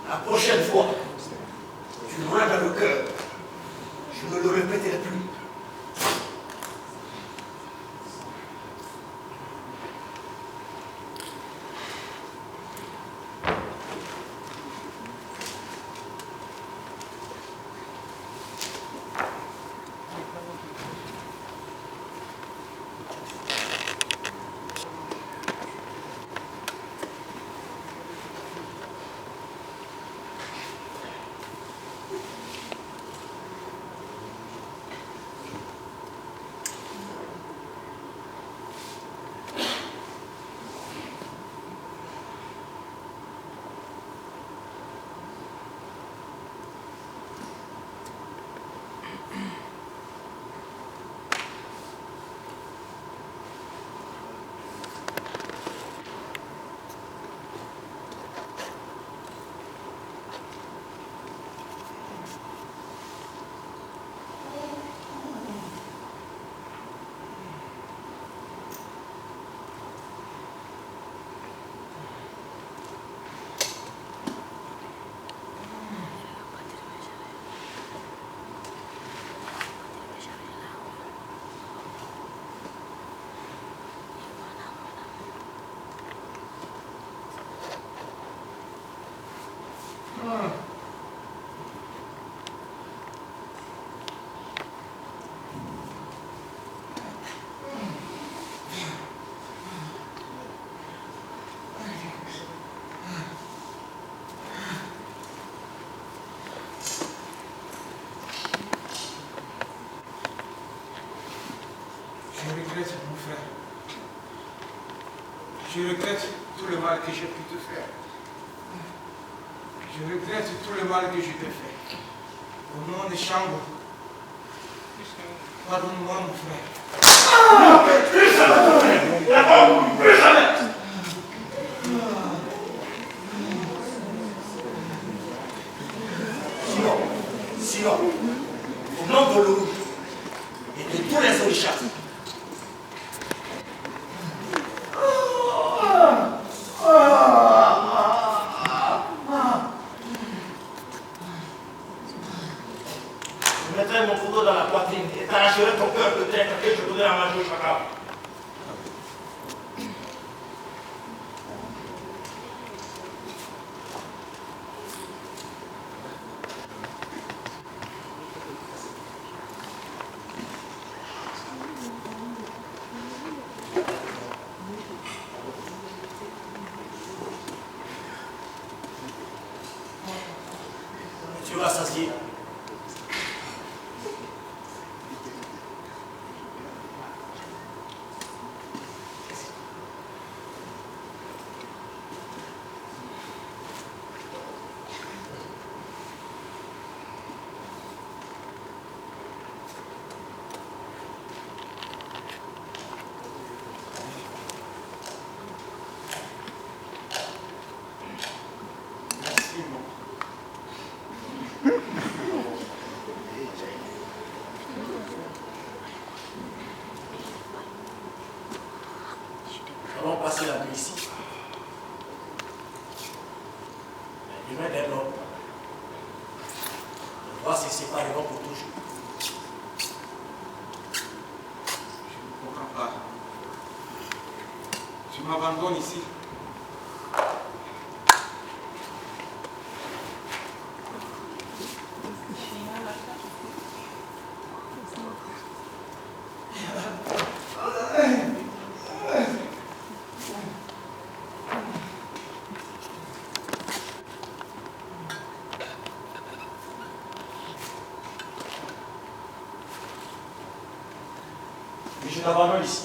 La prochaine fois, tu l'auras dans le cœur. Je ne le répéterai plus. Je regrette, mon frère. Je regrette tout le mal que j'ai pu te faire. Je regrette tout le mal que je t'ai fait. Au nom de Shango, pardonne-moi, mon frère. Non, plus jamais! D'accord? Plus jamais! Sinon, au nom de l'eau et de tous les orishas, je mettrai mon couteau dans la poitrine et t'arracherai ton cœur peut-être que je voudrais à manger au chacal. Tu vas s'asseoir. se sépareront pour toujours. Je ne comprends pas. Tu m'abandonnes ici. Et je t'abandonne ici.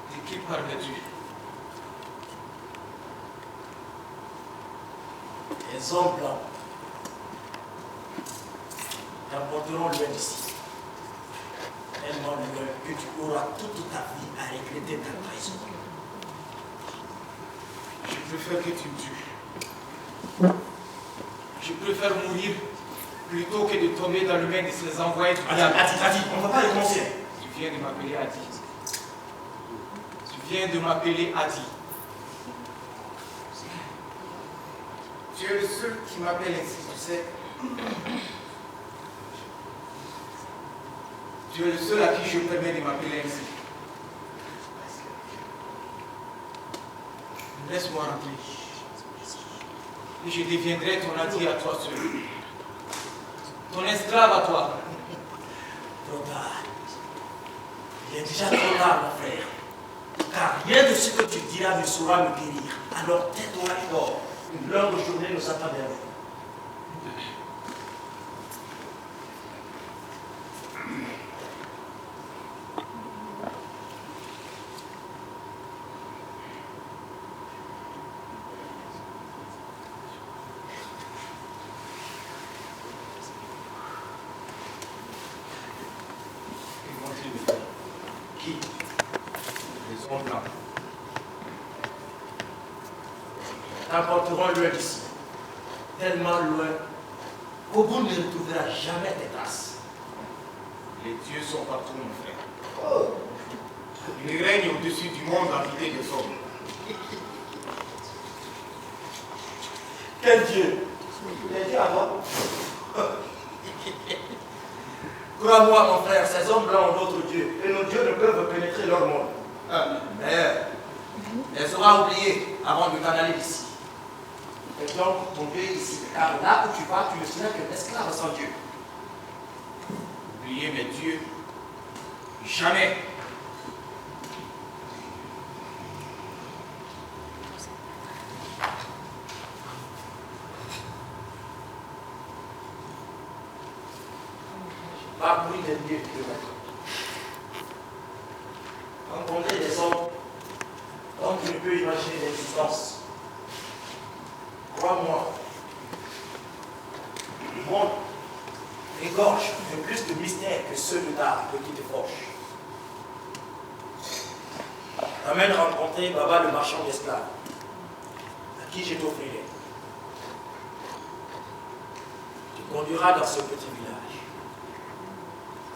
De qui parles-tu? Les hommes blancs t'emporteront loin d'ici. Tellement loin que tu auras toute ta vie à regretter ta trahison. Je préfère que tu me tues. Je préfère mourir plutôt que de tomber dans le main de ces envoyés du diable. Adi, on ne va pas recommencer. Tu viens de m'appeler Adi. Tu viens de m'appeler Adi. Tu es le seul qui m'appelle ainsi, tu sais. Tu es le seul à qui je permets de m'appeler ainsi. Laisse-moi rentrer. Et je deviendrai ton Adi à toi seul. Ton esclave à toi. Trop tard. Il est déjà trop tard, mon frère. Car rien de ce que tu diras ne saura me guérir. Alors tais-toi et dors. Une longue journée nous attend derrière. Qui? Les hommes blancs. T'emporteront loin d'ici. Tellement loin qu'au bout ne retrouvera jamais tes traces. Les dieux sont partout, mon frère. Ils règnent au-dessus du monde habité des hommes. Quel Dieu? Les dieux à moi. Crois-moi, mon frère, ces hommes blancs ont d'autres dieux, et nos dieux ne peuvent pénétrer leur monde. D'ailleurs, les aura oubliés avant de t'en aller d'ici. Et donc tomber ici, car là où tu vas, tu ne seras qu'un esclave sans Dieu. Oubliez mes dieux. Jamais. Parcourir des milliers de kilomètres. Rencontrer des hommes dont tu ne peux imaginer l'existence. Crois-moi, le monde égorge de plus de mystères que ceux de ta petite forge. T'amène rencontrer Baba le marchand d'esclaves, à qui je t'offrirai. Tu conduiras dans ce petit village,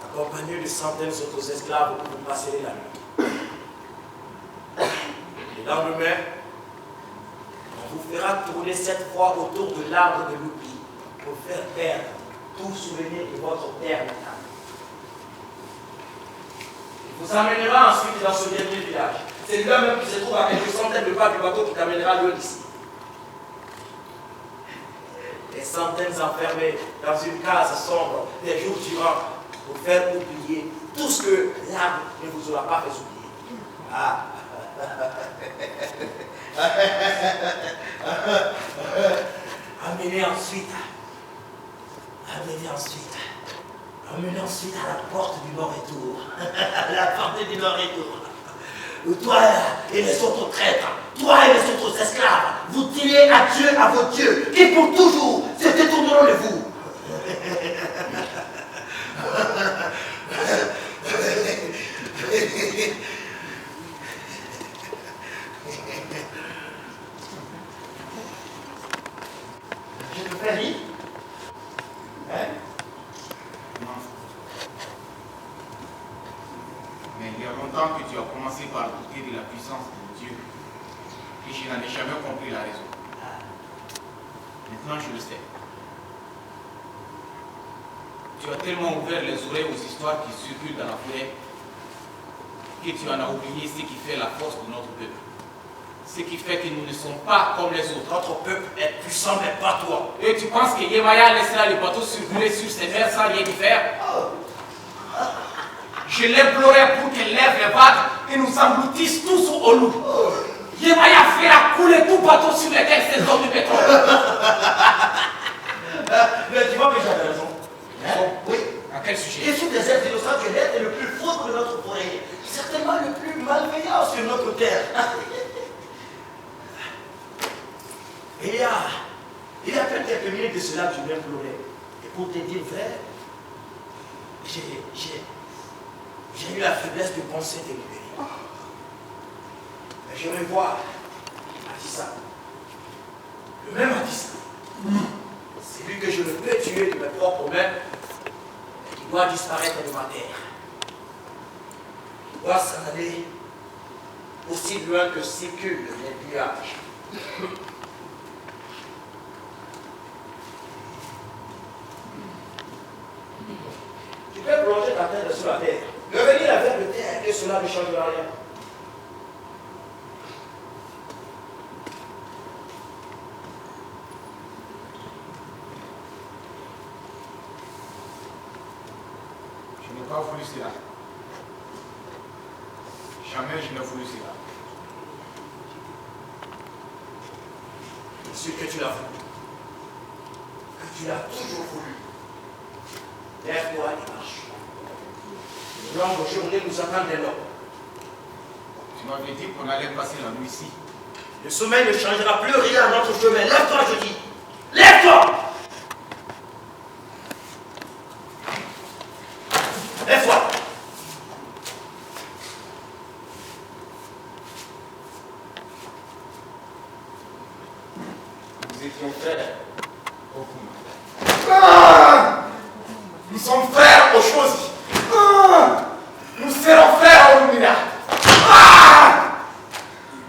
accompagné de centaines d'autres esclaves où vous passerez la nuit. Le lendemain, on vous fera tourner 7 fois autour de l'arbre de l'oubli pour faire perdre tout souvenir de votre terre natale. Il vous amènera ensuite dans ce dernier village. C'est là même qui se trouve à quelques centaines de pas du bateau qui t'amènera loin d'ici. Des centaines enfermés dans une case sombre des jours durant pour faire oublier tout ce que l'arbre ne vous aura pas fait oublier. Ah. Amenez ensuite à la porte du non-retour. La porte du non-retour. Où toi et les autres traîtres, toi et les autres esclaves, vous direz adieu à vos dieux qui pour toujours se détourneront de vous. Mais il y a longtemps que tu as commencé par douter de la puissance de Dieu. Et je n'en ai jamais compris la raison. Maintenant, je le sais. Tu as tellement ouvert les oreilles aux histoires qui circulent dans la forêt que tu en as oublié ce qui fait la force de notre peuple. Ce qui fait que nous ne sommes pas comme les autres. Notre peuple est puissant, mais pas toi. Et tu penses que Yemaya laissera le bateau circuler sur ses mers sans rien y faire? Je l'implorais pour qu'elle lève les vagues et nous engloutisse tous au loup. Yemaya fera couler tout bateau sur lesquels ces hommes de pétrole. Mais tu vois que j'avais raison. Hein? Oui. À quel sujet? Et sous des êtres innocents que l'être est le plus fautre de notre forêt. Certainement le plus malveillant sur notre terre. Il y a à peine quelques minutes de cela que je m'implorais. Et pour te dire vrai, j'ai eu la faiblesse de penser te libérer. Mais je me vois Adissa. Le même Adissa. C'est lui que je ne peux tuer de mes propres mains, mais qui doit disparaître de ma terre. Il doit s'en aller aussi loin que circulent les nuages. Tu peux plonger ta tête sur la terre, revenir avec le terre et cela ne changera rien. Je n'ai pas voulu cela. Jamais je n'ai voulu cela. C'est sûr que tu l'as voulu. Que tu l'as toujours voulu. Lève-toi et marche. Une longue journée nous attend dès lors. Tu m'avais dit qu'on allait passer la nuit ici. Le sommeil ne changera plus rien à notre chemin. Lève-toi, je dis. Lève-toi! Lève-toi! Nous étions frères au Kouma. Nous sommes frères aux choses. Nous serons frères au Lumina.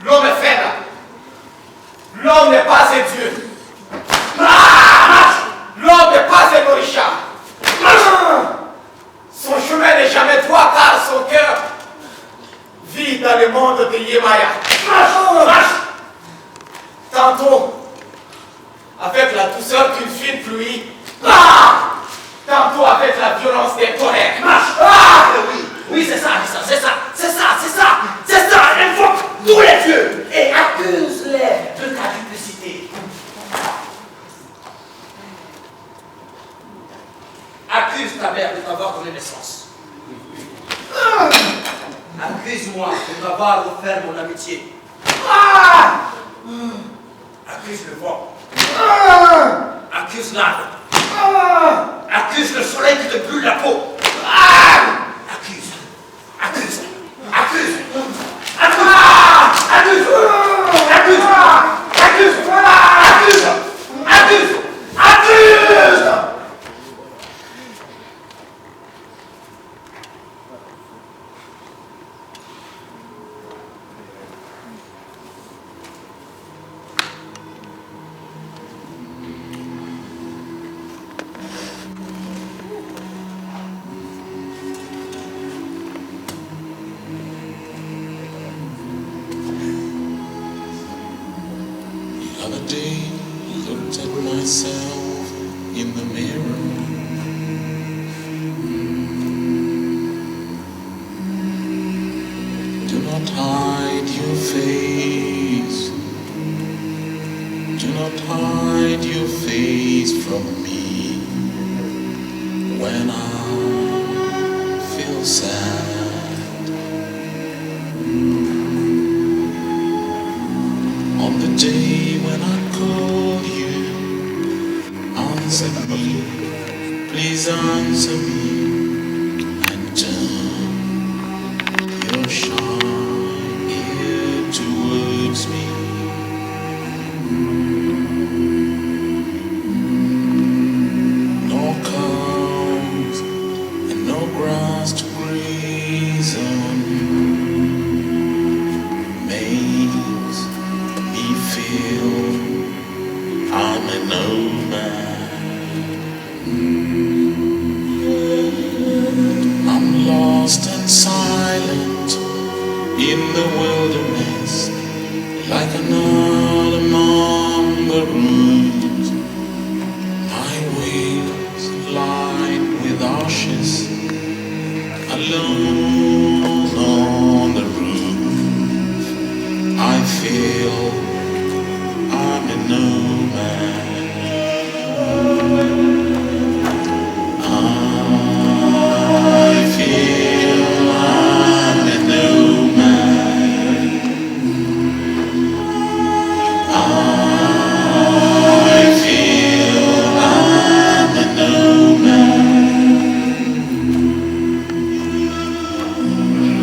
L'homme est faible. L'homme n'est pas un Dieu. L'homme n'est pas un Orisha. Son chemin n'est jamais droit car son cœur vit dans le monde de Yemaya. Tantôt avec la douceur d'une fine pluie, tantôt avec la violence des tonnerres. Oui, c'est ça, c'est ça. Invoque tous les dieux et accuse-les de ta duplicité. Accuse ta mère de t'avoir donné naissance. Accuse-moi de t'avoir offert mon amitié. Accuse le vent. Accuse l'arbre. Accuse le soleil qui te brûle la peau. Accuse. The other day, looked at myself in the mirror. Do not hide your face. Do not hide your face from me when I feel sad. On the day when I call you, answer me, please answer me, and turn your shy ear towards me. No cows and no grass to graze. the wilderness, like a nut among the roots. My wheels lined with ashes, alone on the roof. I feel I'm a nomad. I feel I'm a nomad. I feel I'm a nomad.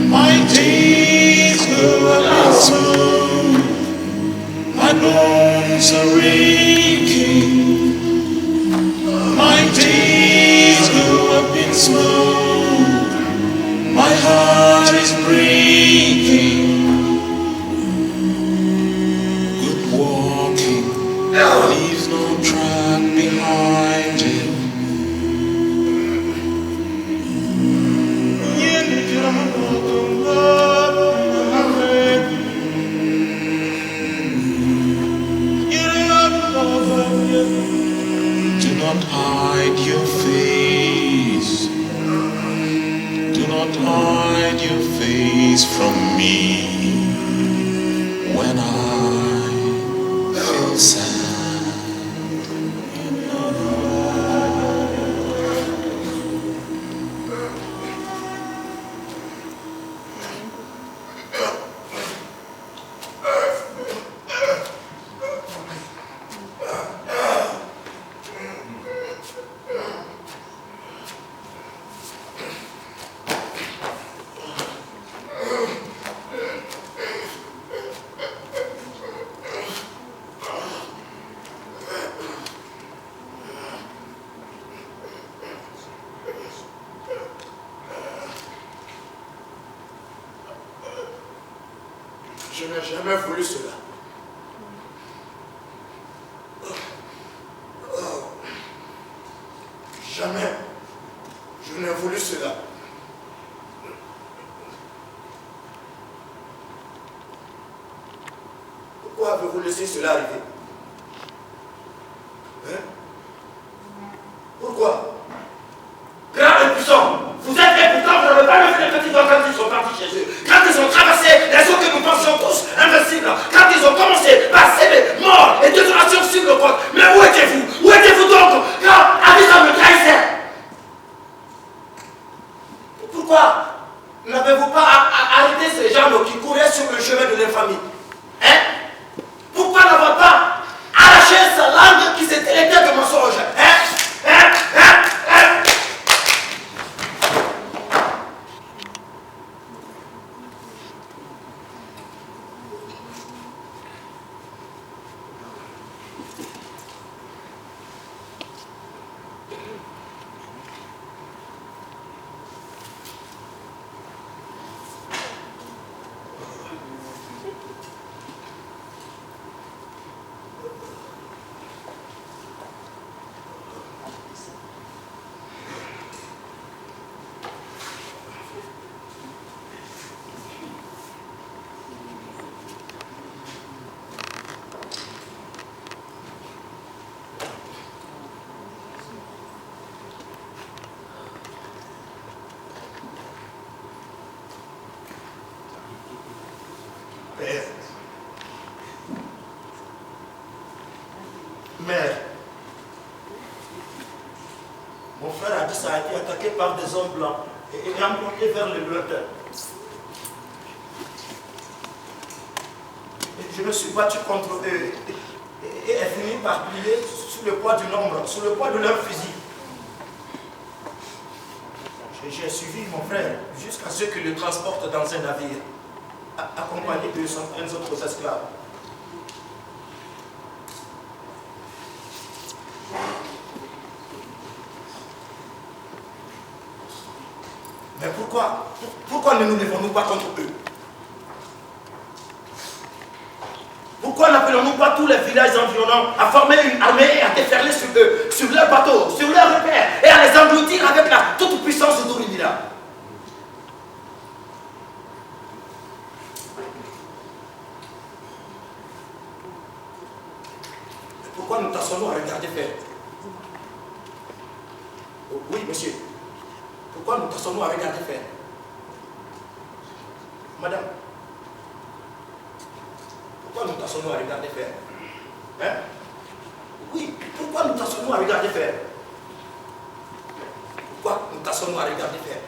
My days go up smooth, my bones are aching. My days go up in smoke, my heart is breaking. Good walking leaves no track behind it. Do not hide your face. Do not hide your face from me when I feel sad. Je n'ai jamais voulu cela. Jamais. Je n'ai voulu cela. Pourquoi avez-vous laissé cela arriver? Hein? Pourquoi? Grand et puissant, vous êtes et pourtant vous n'avez pas levé les petits doigts quand ils sont partis chez eux. Quand ils ont traversé les eaux que nous pensions tous invincibles. Quand ils ont commencé par s'aimer, mort et détonation sur le côte. Mais où étiez-vous? Où étiez-vous donc quand Abissa me trahissait? Pourquoi n'avez-vous pas arrêté ces gens qui couraient sur le chemin de l'infamie? Hein? Pourquoi n'avoir pas arraché sa langue qui s'est traitée de mensonge? Mère, mon frère Abissa a été attaqué par des hommes blancs et emporté vers le lointain. Je me suis battu contre eux et ai fini par plier sous le poids du nombre, sous le poids de leur fusil. J'ai suivi mon frère jusqu'à ce qu'il le transporte dans un navire, accompagné de certains autres esclaves. Mais pourquoi ne nous levons-nous pas contre eux? Pourquoi n'appelons-nous pas tous les villages environnants à former une armée et à déferler sur eux, sur leurs bateaux, sur leurs repères et à les engloutir avec la toute-puissance d'Ourimila? Pourquoi nous t'asseyons à regarder faire? Oui, monsieur. Pourquoi nous t'asseyons à regarder faire? Madame, pourquoi nous t'asseyons à regarder faire? Hein? Oui, pourquoi nous t'asseyons à regarder faire? Pourquoi nous t'asseyons à regarder faire?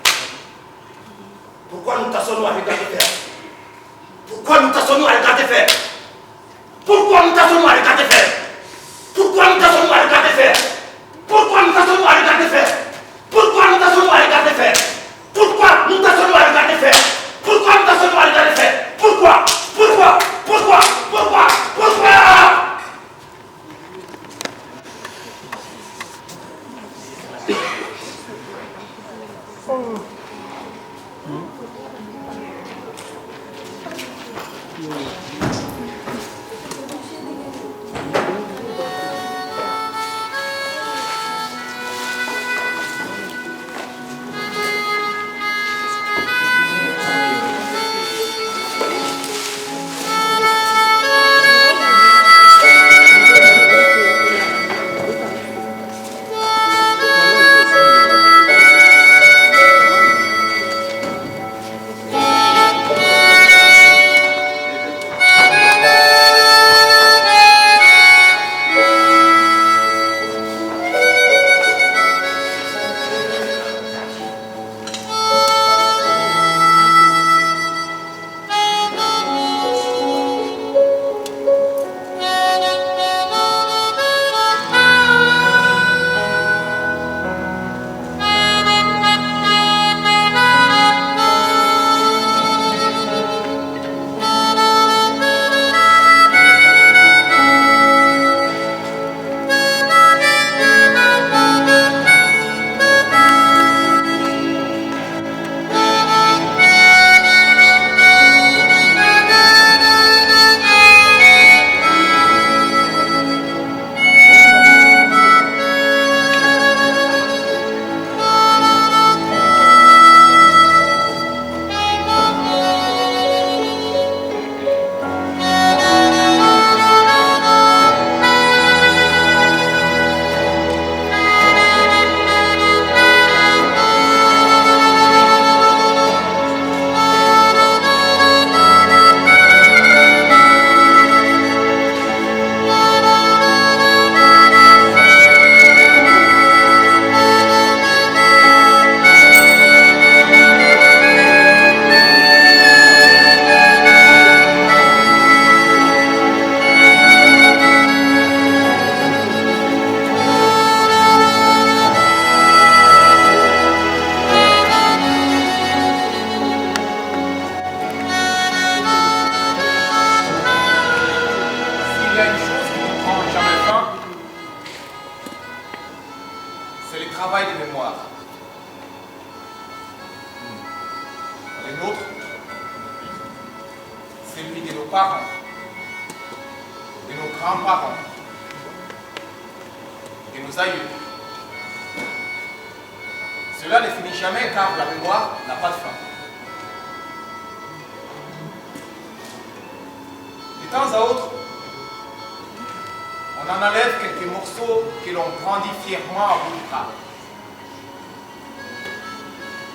Pourquoi nous t'asseyons à regarder faire? Pourquoi nous t'asseyons à regarder faire? Pourquoi nous t'asseyons à regarder faire? Pourquoi nous t'asseyons à regarder faire? Pourquoi nous t'asseyons à regarder faire? Pourquoi nous t'asseyons à regarder faire? Pourquoi nous t'asseyons à regarder faire? Pourquoi nous t'asseyons à regarder faire? Pourquoi? Pourquoi? Pourquoi? Pourquoi? Pourquoi?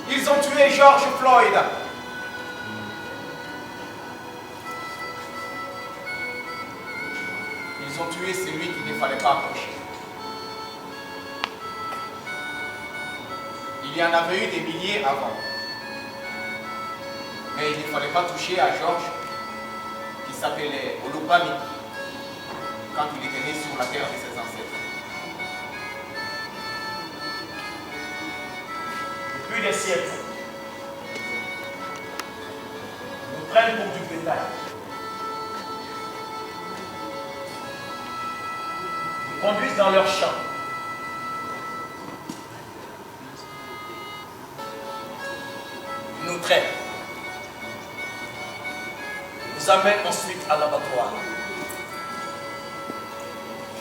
Ils ont tué George Floyd. Ils ont tué celui qu'il ne fallait pas approcher. Il y en avait eu des milliers avant. Mais il ne fallait pas toucher à George, qui s'appelait Olubami, quand il était né sur la terre de ses ancêtres. Depuis des siècles, nous prennent pour du bétail. Nous conduisent dans leurs champs. Nous traitent. Nous amènent ensuite à l'abattoir.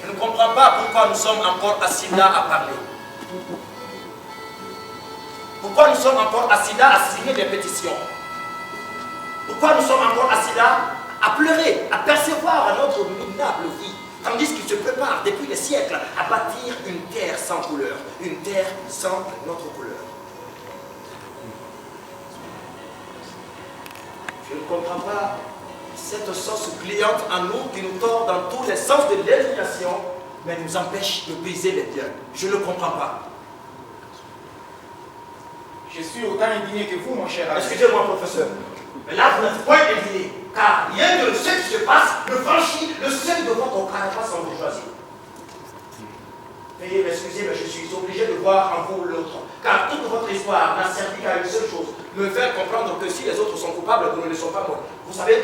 Je ne comprends pas pourquoi nous sommes encore assis là à parler. Pourquoi nous sommes encore assis là à signer des pétitions? Pourquoi nous sommes encore assis là à pleurer, à percevoir à notre minable vie tandis qu'ils se préparent depuis des siècles à bâtir une terre sans couleur, une terre sans notre couleur. Je ne comprends pas cette sauce cliente en nous qui nous tord dans tous les sens de l'élimination, mais nous empêche de briser les biens. Je ne comprends pas. Je suis autant indigné que vous, mon cher ami. Excusez-moi, professeur, mais là, vous n'êtes point indigné, car rien de ce qui se passe ne franchit le seuil de votre carapace en bourgeoisie. Veuillez m'excuser, mais je suis obligé de voir en vous l'autre, car toute votre histoire n'a servi qu'à une seule chose, me faire comprendre que si les autres sont coupables, vous ne le sont pas moi. Vous savez,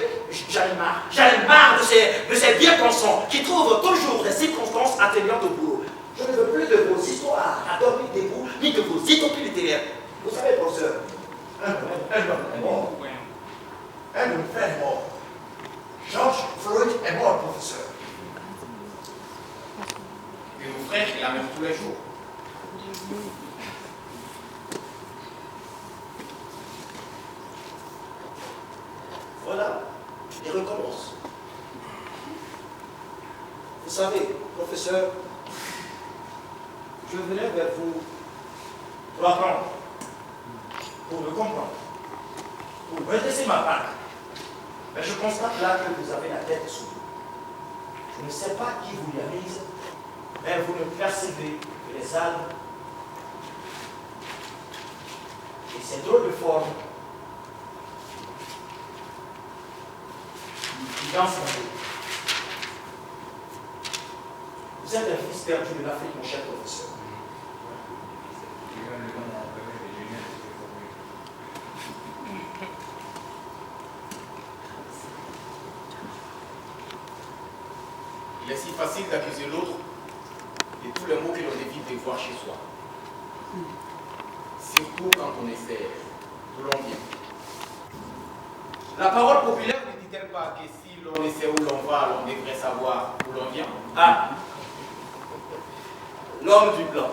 j'en ai marre de ces bien-pensants qui trouvent toujours des circonstances atténuantes au boulot. Je ne veux plus de vos histoires à dormir debout, ni de vos utopies littéraires. Vous savez, professeur, un de mes frères est mort. Un de mes frères est mort. George Floyd est mort, professeur. Et mon frère, il la meurt tous les jours. Voilà, il recommence. Vous savez, professeur, je venais vers vous pour apprendre, pour me comprendre, pour redresser ma part. Mais je constate là que vous avez la tête sous vous. Je ne sais pas qui vous y a mise, mais vous ne percevez que les âmes et ces drôles de formes qui dansent en vous. Vous êtes un fils perdu de l'Afrique, mon cher professeur. Il est si facile d'accuser l'autre de tous les mots que l'on évite de voir chez soi. Surtout quand on essaie d'où l'on vient. La parole populaire ne dit-elle pas que si l'on essaie où l'on va, l'on devrait savoir où l'on vient? Ah, l'homme du blanc.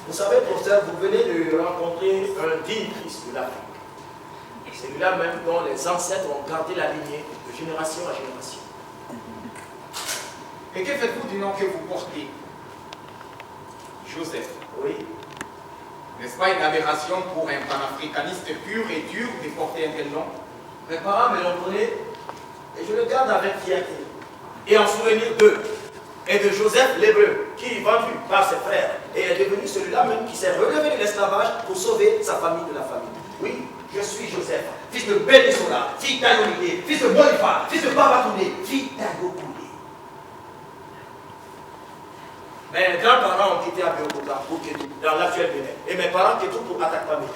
Vous savez, professeur, vous venez de rencontrer un digne fils de l'Afrique. Celui-là même dont les ancêtres ont gardé la lignée de génération à génération. Et que faites-vous du nom que vous portez? Joseph. Oui. N'est-ce pas une aberration pour un panafricaniste pur et dur de porter un tel nom? Mes parents me l'ont donné et je le garde avec fierté. Et en souvenir d'eux et de Joseph l'Hébreu, qui, vendu par ses frères, et est devenu celui-là même qui s'est relevé de l'esclavage pour sauver sa famille de la famine. Oui, je suis Joseph, fils de Bénissola, fils d'Ayonídé, fils de Boniface, fils de Babatouné, fils d'Agokoulé. Mes grands-parents ont quitté Abiokota pour Kétou, dans l'actuel Bénin, et mes parents Kétou pour Atakpamé,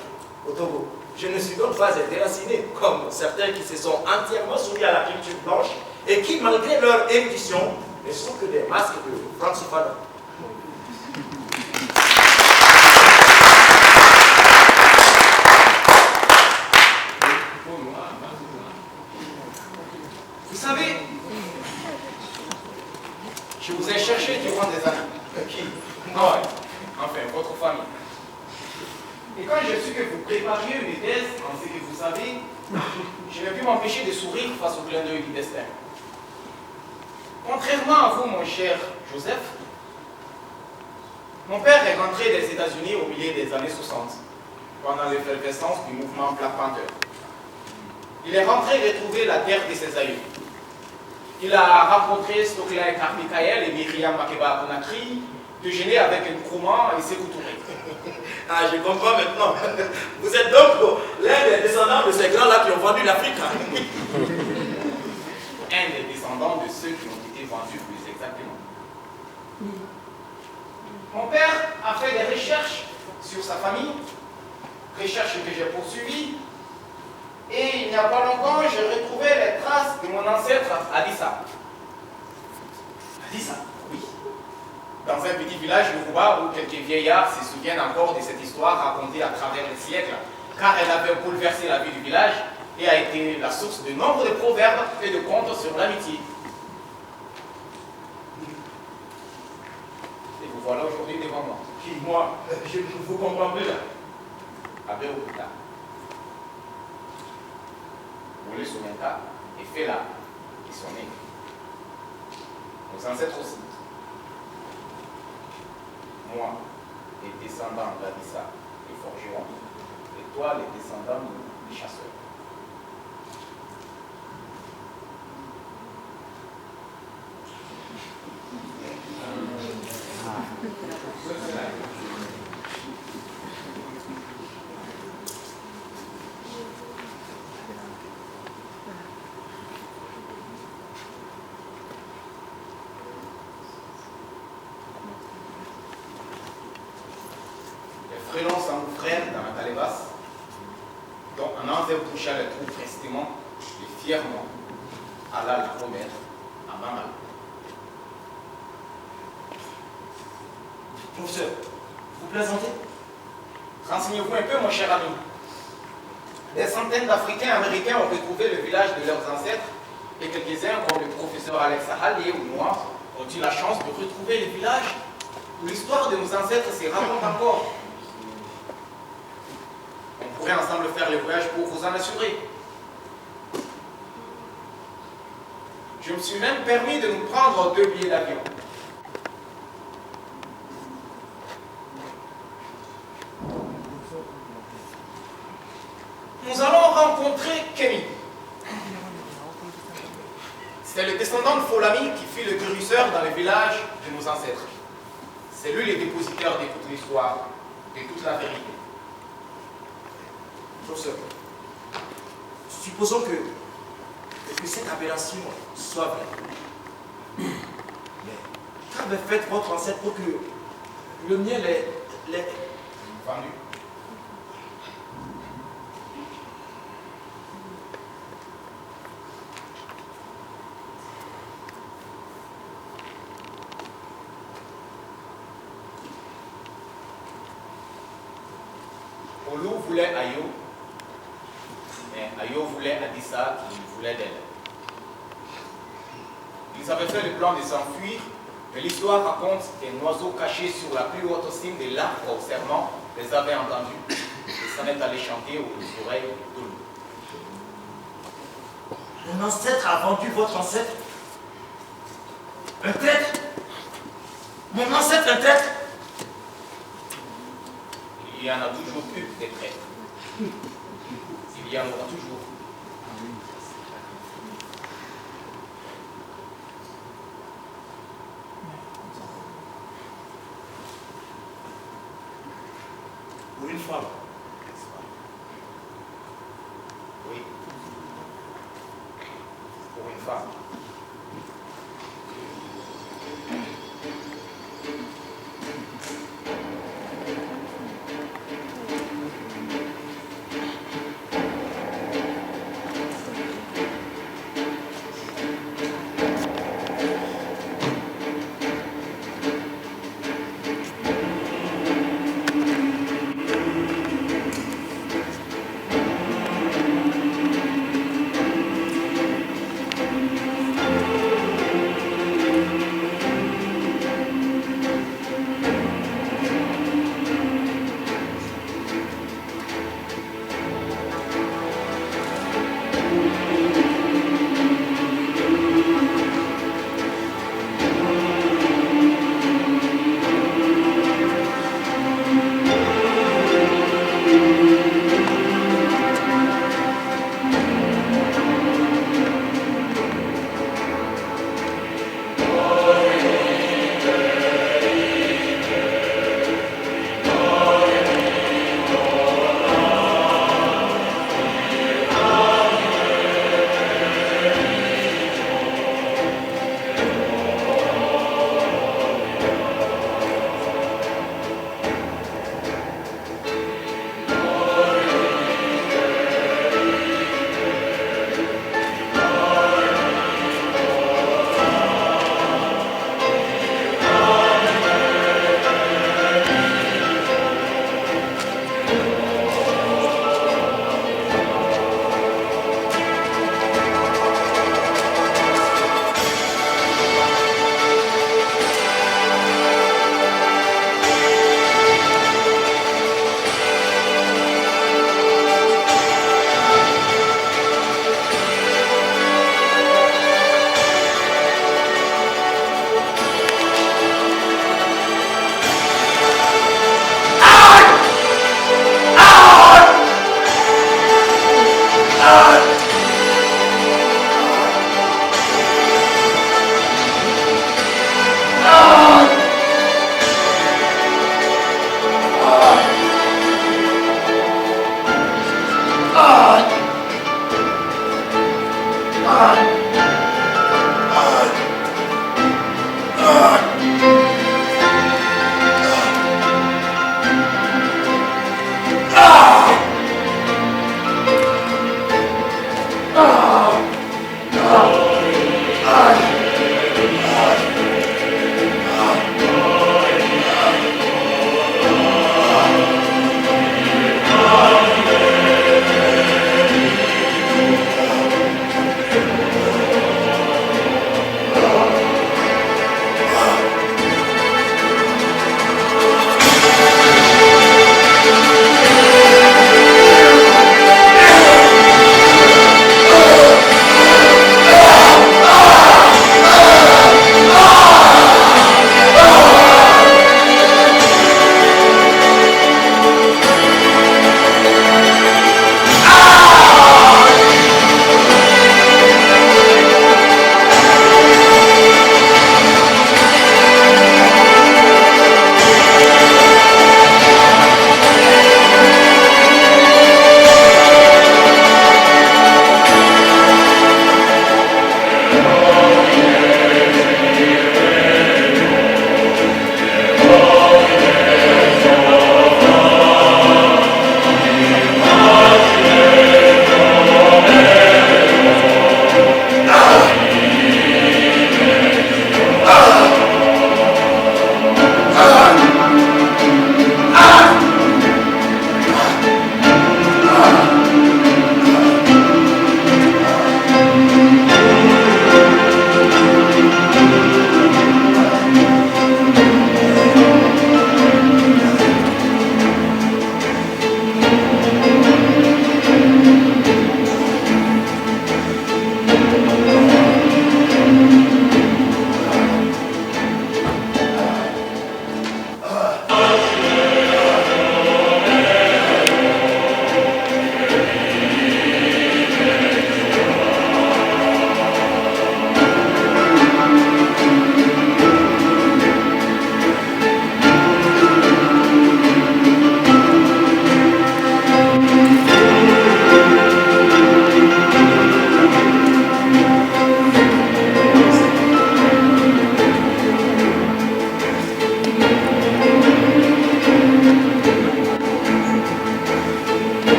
au Togo. Je ne suis donc pas déraciné, comme certains qui se sont entièrement soumis à la culture blanche et qui, malgré leur érudition, ne sont que des masques de Francis Fanon. Vous savez, je vous ai cherché durant des années. Qui? Moi, enfin, votre famille. Et quand j'ai su que vous prépariez une thèse en ce que vous savez, je n'ai pu m'empêcher de sourire face au clin d'œil du destin. Contrairement à vous, mon cher Joseph, mon père est rentré des États-Unis au milieu des années 60, pendant l'effervescence du mouvement Black Panther. Il est rentré retrouver la terre de ses aïeux. Il a rencontré Stokely Carmichael et Myriam Makeba Conakry, déjeuner avec Nkrumah et Sékou Touré. Ah, je comprends maintenant. Vous êtes donc l'un des descendants de ces grands-là qui ont vendu l'Afrique. Un des descendants de ceux qui ont été vendus plus exactement. Mon père a fait des recherches sur sa famille, recherches que j'ai poursuivies, et il n'y a pas longtemps, j'ai retrouvé les traces de mon ancêtre Adissa. Adissa? Oui. Dans un petit village de Rouba où quelques vieillards se souviennent encore de cette histoire racontée à travers les siècles, car elle avait bouleversé la vie du village et a été la source de nombre de proverbes et de contes sur l'amitié. Et vous voilà aujourd'hui devant moi. Qui, moi? Je ne vous comprends plus là. Abeokuta. Wole Somenka et Fela qui sont nés. Nos ancêtres aussi. Moi, les descendants d'Adissa, les forgerons, et toi, les descendants des chasseurs. Les frélons s'engouffrèrent dans la calebasse, dont un enfer toucha le trou prestement et fièrement alla la remettre à Mamal. Professeur, vous plaisantez? Renseignez-vous un peu, mon cher ami. Des centaines d'Africains américains ont retrouvé le village de leurs ancêtres et quelques-uns, comme le professeur Alex Ahali ou moi, ont eu la chance de retrouver le village où l'histoire de nos ancêtres se raconte encore. On pourrait ensemble faire le voyage pour vous en assurer. Je me suis même permis de nous prendre 2 billets d'avion. Nous allons rencontrer Kémy. C'est le descendant de Folami qui fut le guérisseur dans le village de nos ancêtres. C'est lui le dépositaire de toute l'histoire, de toute la vérité. Professeur, supposons que cette aberration soit vraie. Mais qu'avait fait votre ancêtre pour que le mien l'ait Vendu. Olu voulait Ayo, mais Ayo voulait Adissa qui voulait d'elle. Ils avaient fait le plan de s'enfuir, mais l'histoire raconte qu'un oiseau caché sur la plus haute cime de l'arbre au serment les avait entendus et s'en est allé chanter aux oreilles d'Olu. Mon ancêtre a vendu votre ancêtre? Un traître? Mon ancêtre un traître? Il y en a toujours eu des traîtres. Il y en aura toujours. Pour une femme. Oui. Pour une femme.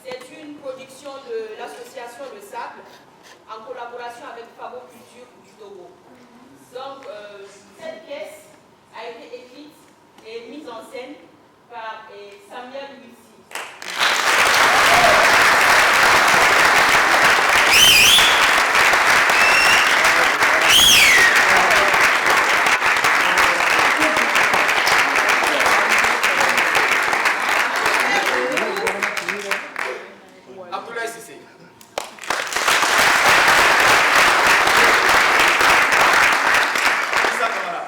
C'est une production de l'association Le Sable en collaboration avec Fabo Culture du Togo. Donc, cette pièce a été écrite et mise en scène par Samuel Luisi. Abdoulaye Sissé. Issa Kamara.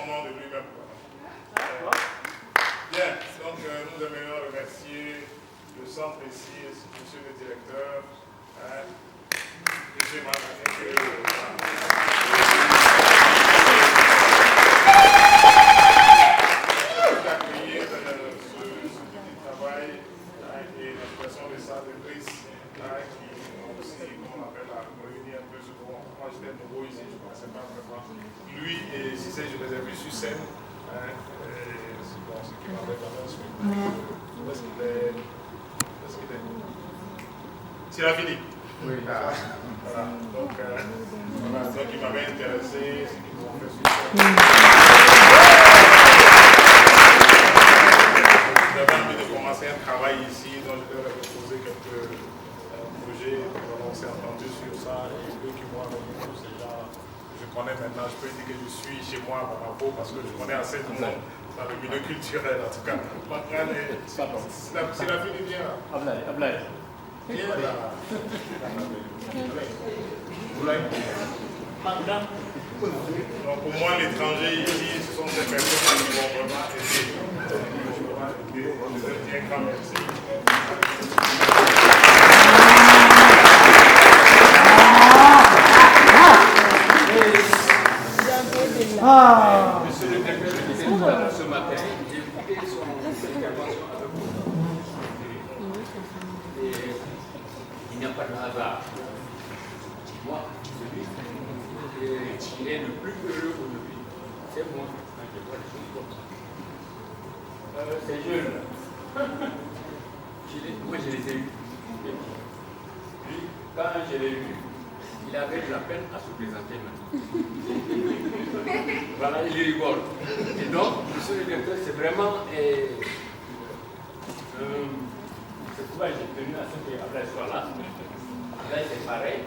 nom de lui-même. Bien, donc nous aimerions remercier le centre ici, monsieur le directeur, monsieur d'accueillir ce petit travail et l'expression de ça de Brice qui ont aussi, on appelle à réunir un peu ce groupe. Moi j'étais nouveau ici, je ne connaissais pas vraiment. Lui et Cissé, je les ai vus sur scène. C'est bon, ce qui m'avait vraiment suivi. Où est-ce qu'il est? C'est la fini. Oui. Voilà. Donc il m'avait intéressé, ce qu'ils ont fait sur scène. J'avais envie de commencer un travail ici, donc je devais proposer quelques projets. On s'est entendu sur ça et eux qui m'ont amené c'est là. Je connais maintenant, je peux dire que je suis chez moi à Bamako parce que je connais assez de monde dans le milieu culturel en tout cas. C'est la fille bien là. Ablaï. Bien là. Donc pour moi, l'étranger ici, ce sont ces personnes qui vont vraiment aider. Je vous ai bien grand merci. Monsieur le directeur de l'État, ce matin, j'ai écouté son intervention avec vous. Et il n'y a pas de hasard. Moi, celui qui est le plus heureux aujourd'hui, c'est moi, quand je vois les choses comme ça. Ces jeunes, moi je les ai eus. Lui, quand je l'ai eu, il avait de la peine à se présenter maintenant. Voilà, il rigole. Et donc, monsieur le directeur, c'est vraiment. C'est pourquoi j'ai tenu à ce qu'Ablaï soit là. Là, c'est pareil.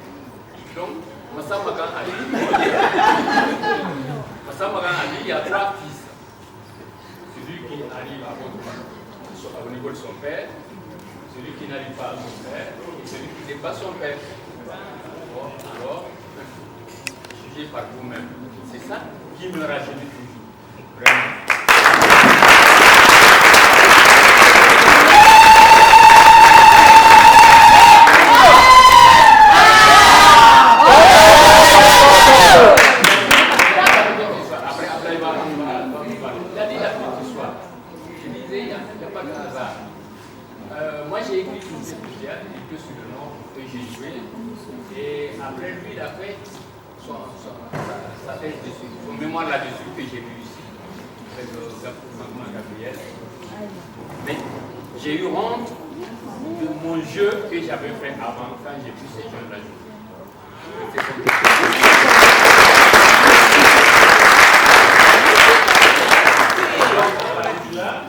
Donc, Massamagan Ali, il y a 3 fils. Celui qui arrive au niveau de son père, celui qui n'arrive pas à son père, et celui qui dépasse son père. Alors, jugez par vous-même. C'est ça qui me rajeunit toujours. Vraiment. Après, il va il a dit la petite histoire. Je disais, il n'y a pas de hasard. Moi, j'ai écrit tout ce que j'ai écrit sur le nom que j'ai joué. Et après, lui, il a fait sa thèse dessus, son mémoire là-dessus que j'ai vu ici, avec le gouvernement Gabriel. Mais j'ai eu honte de mon jeu que j'avais fait avant, quand j'ai vu ces jeunes-là jouer.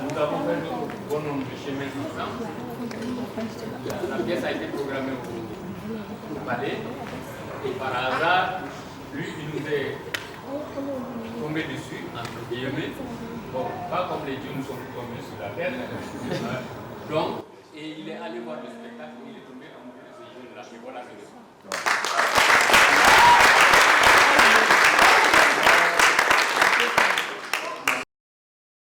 Nous avons fait un bon nombre de chemins ensemble. La pièce a été programmée pour Palais. Et par hasard, lui, il nous est tombé dessus, entre guillemets. Bon, pas comme les dieux nous sont tombés sur la tête. Donc, et il est allé voir le spectacle, il est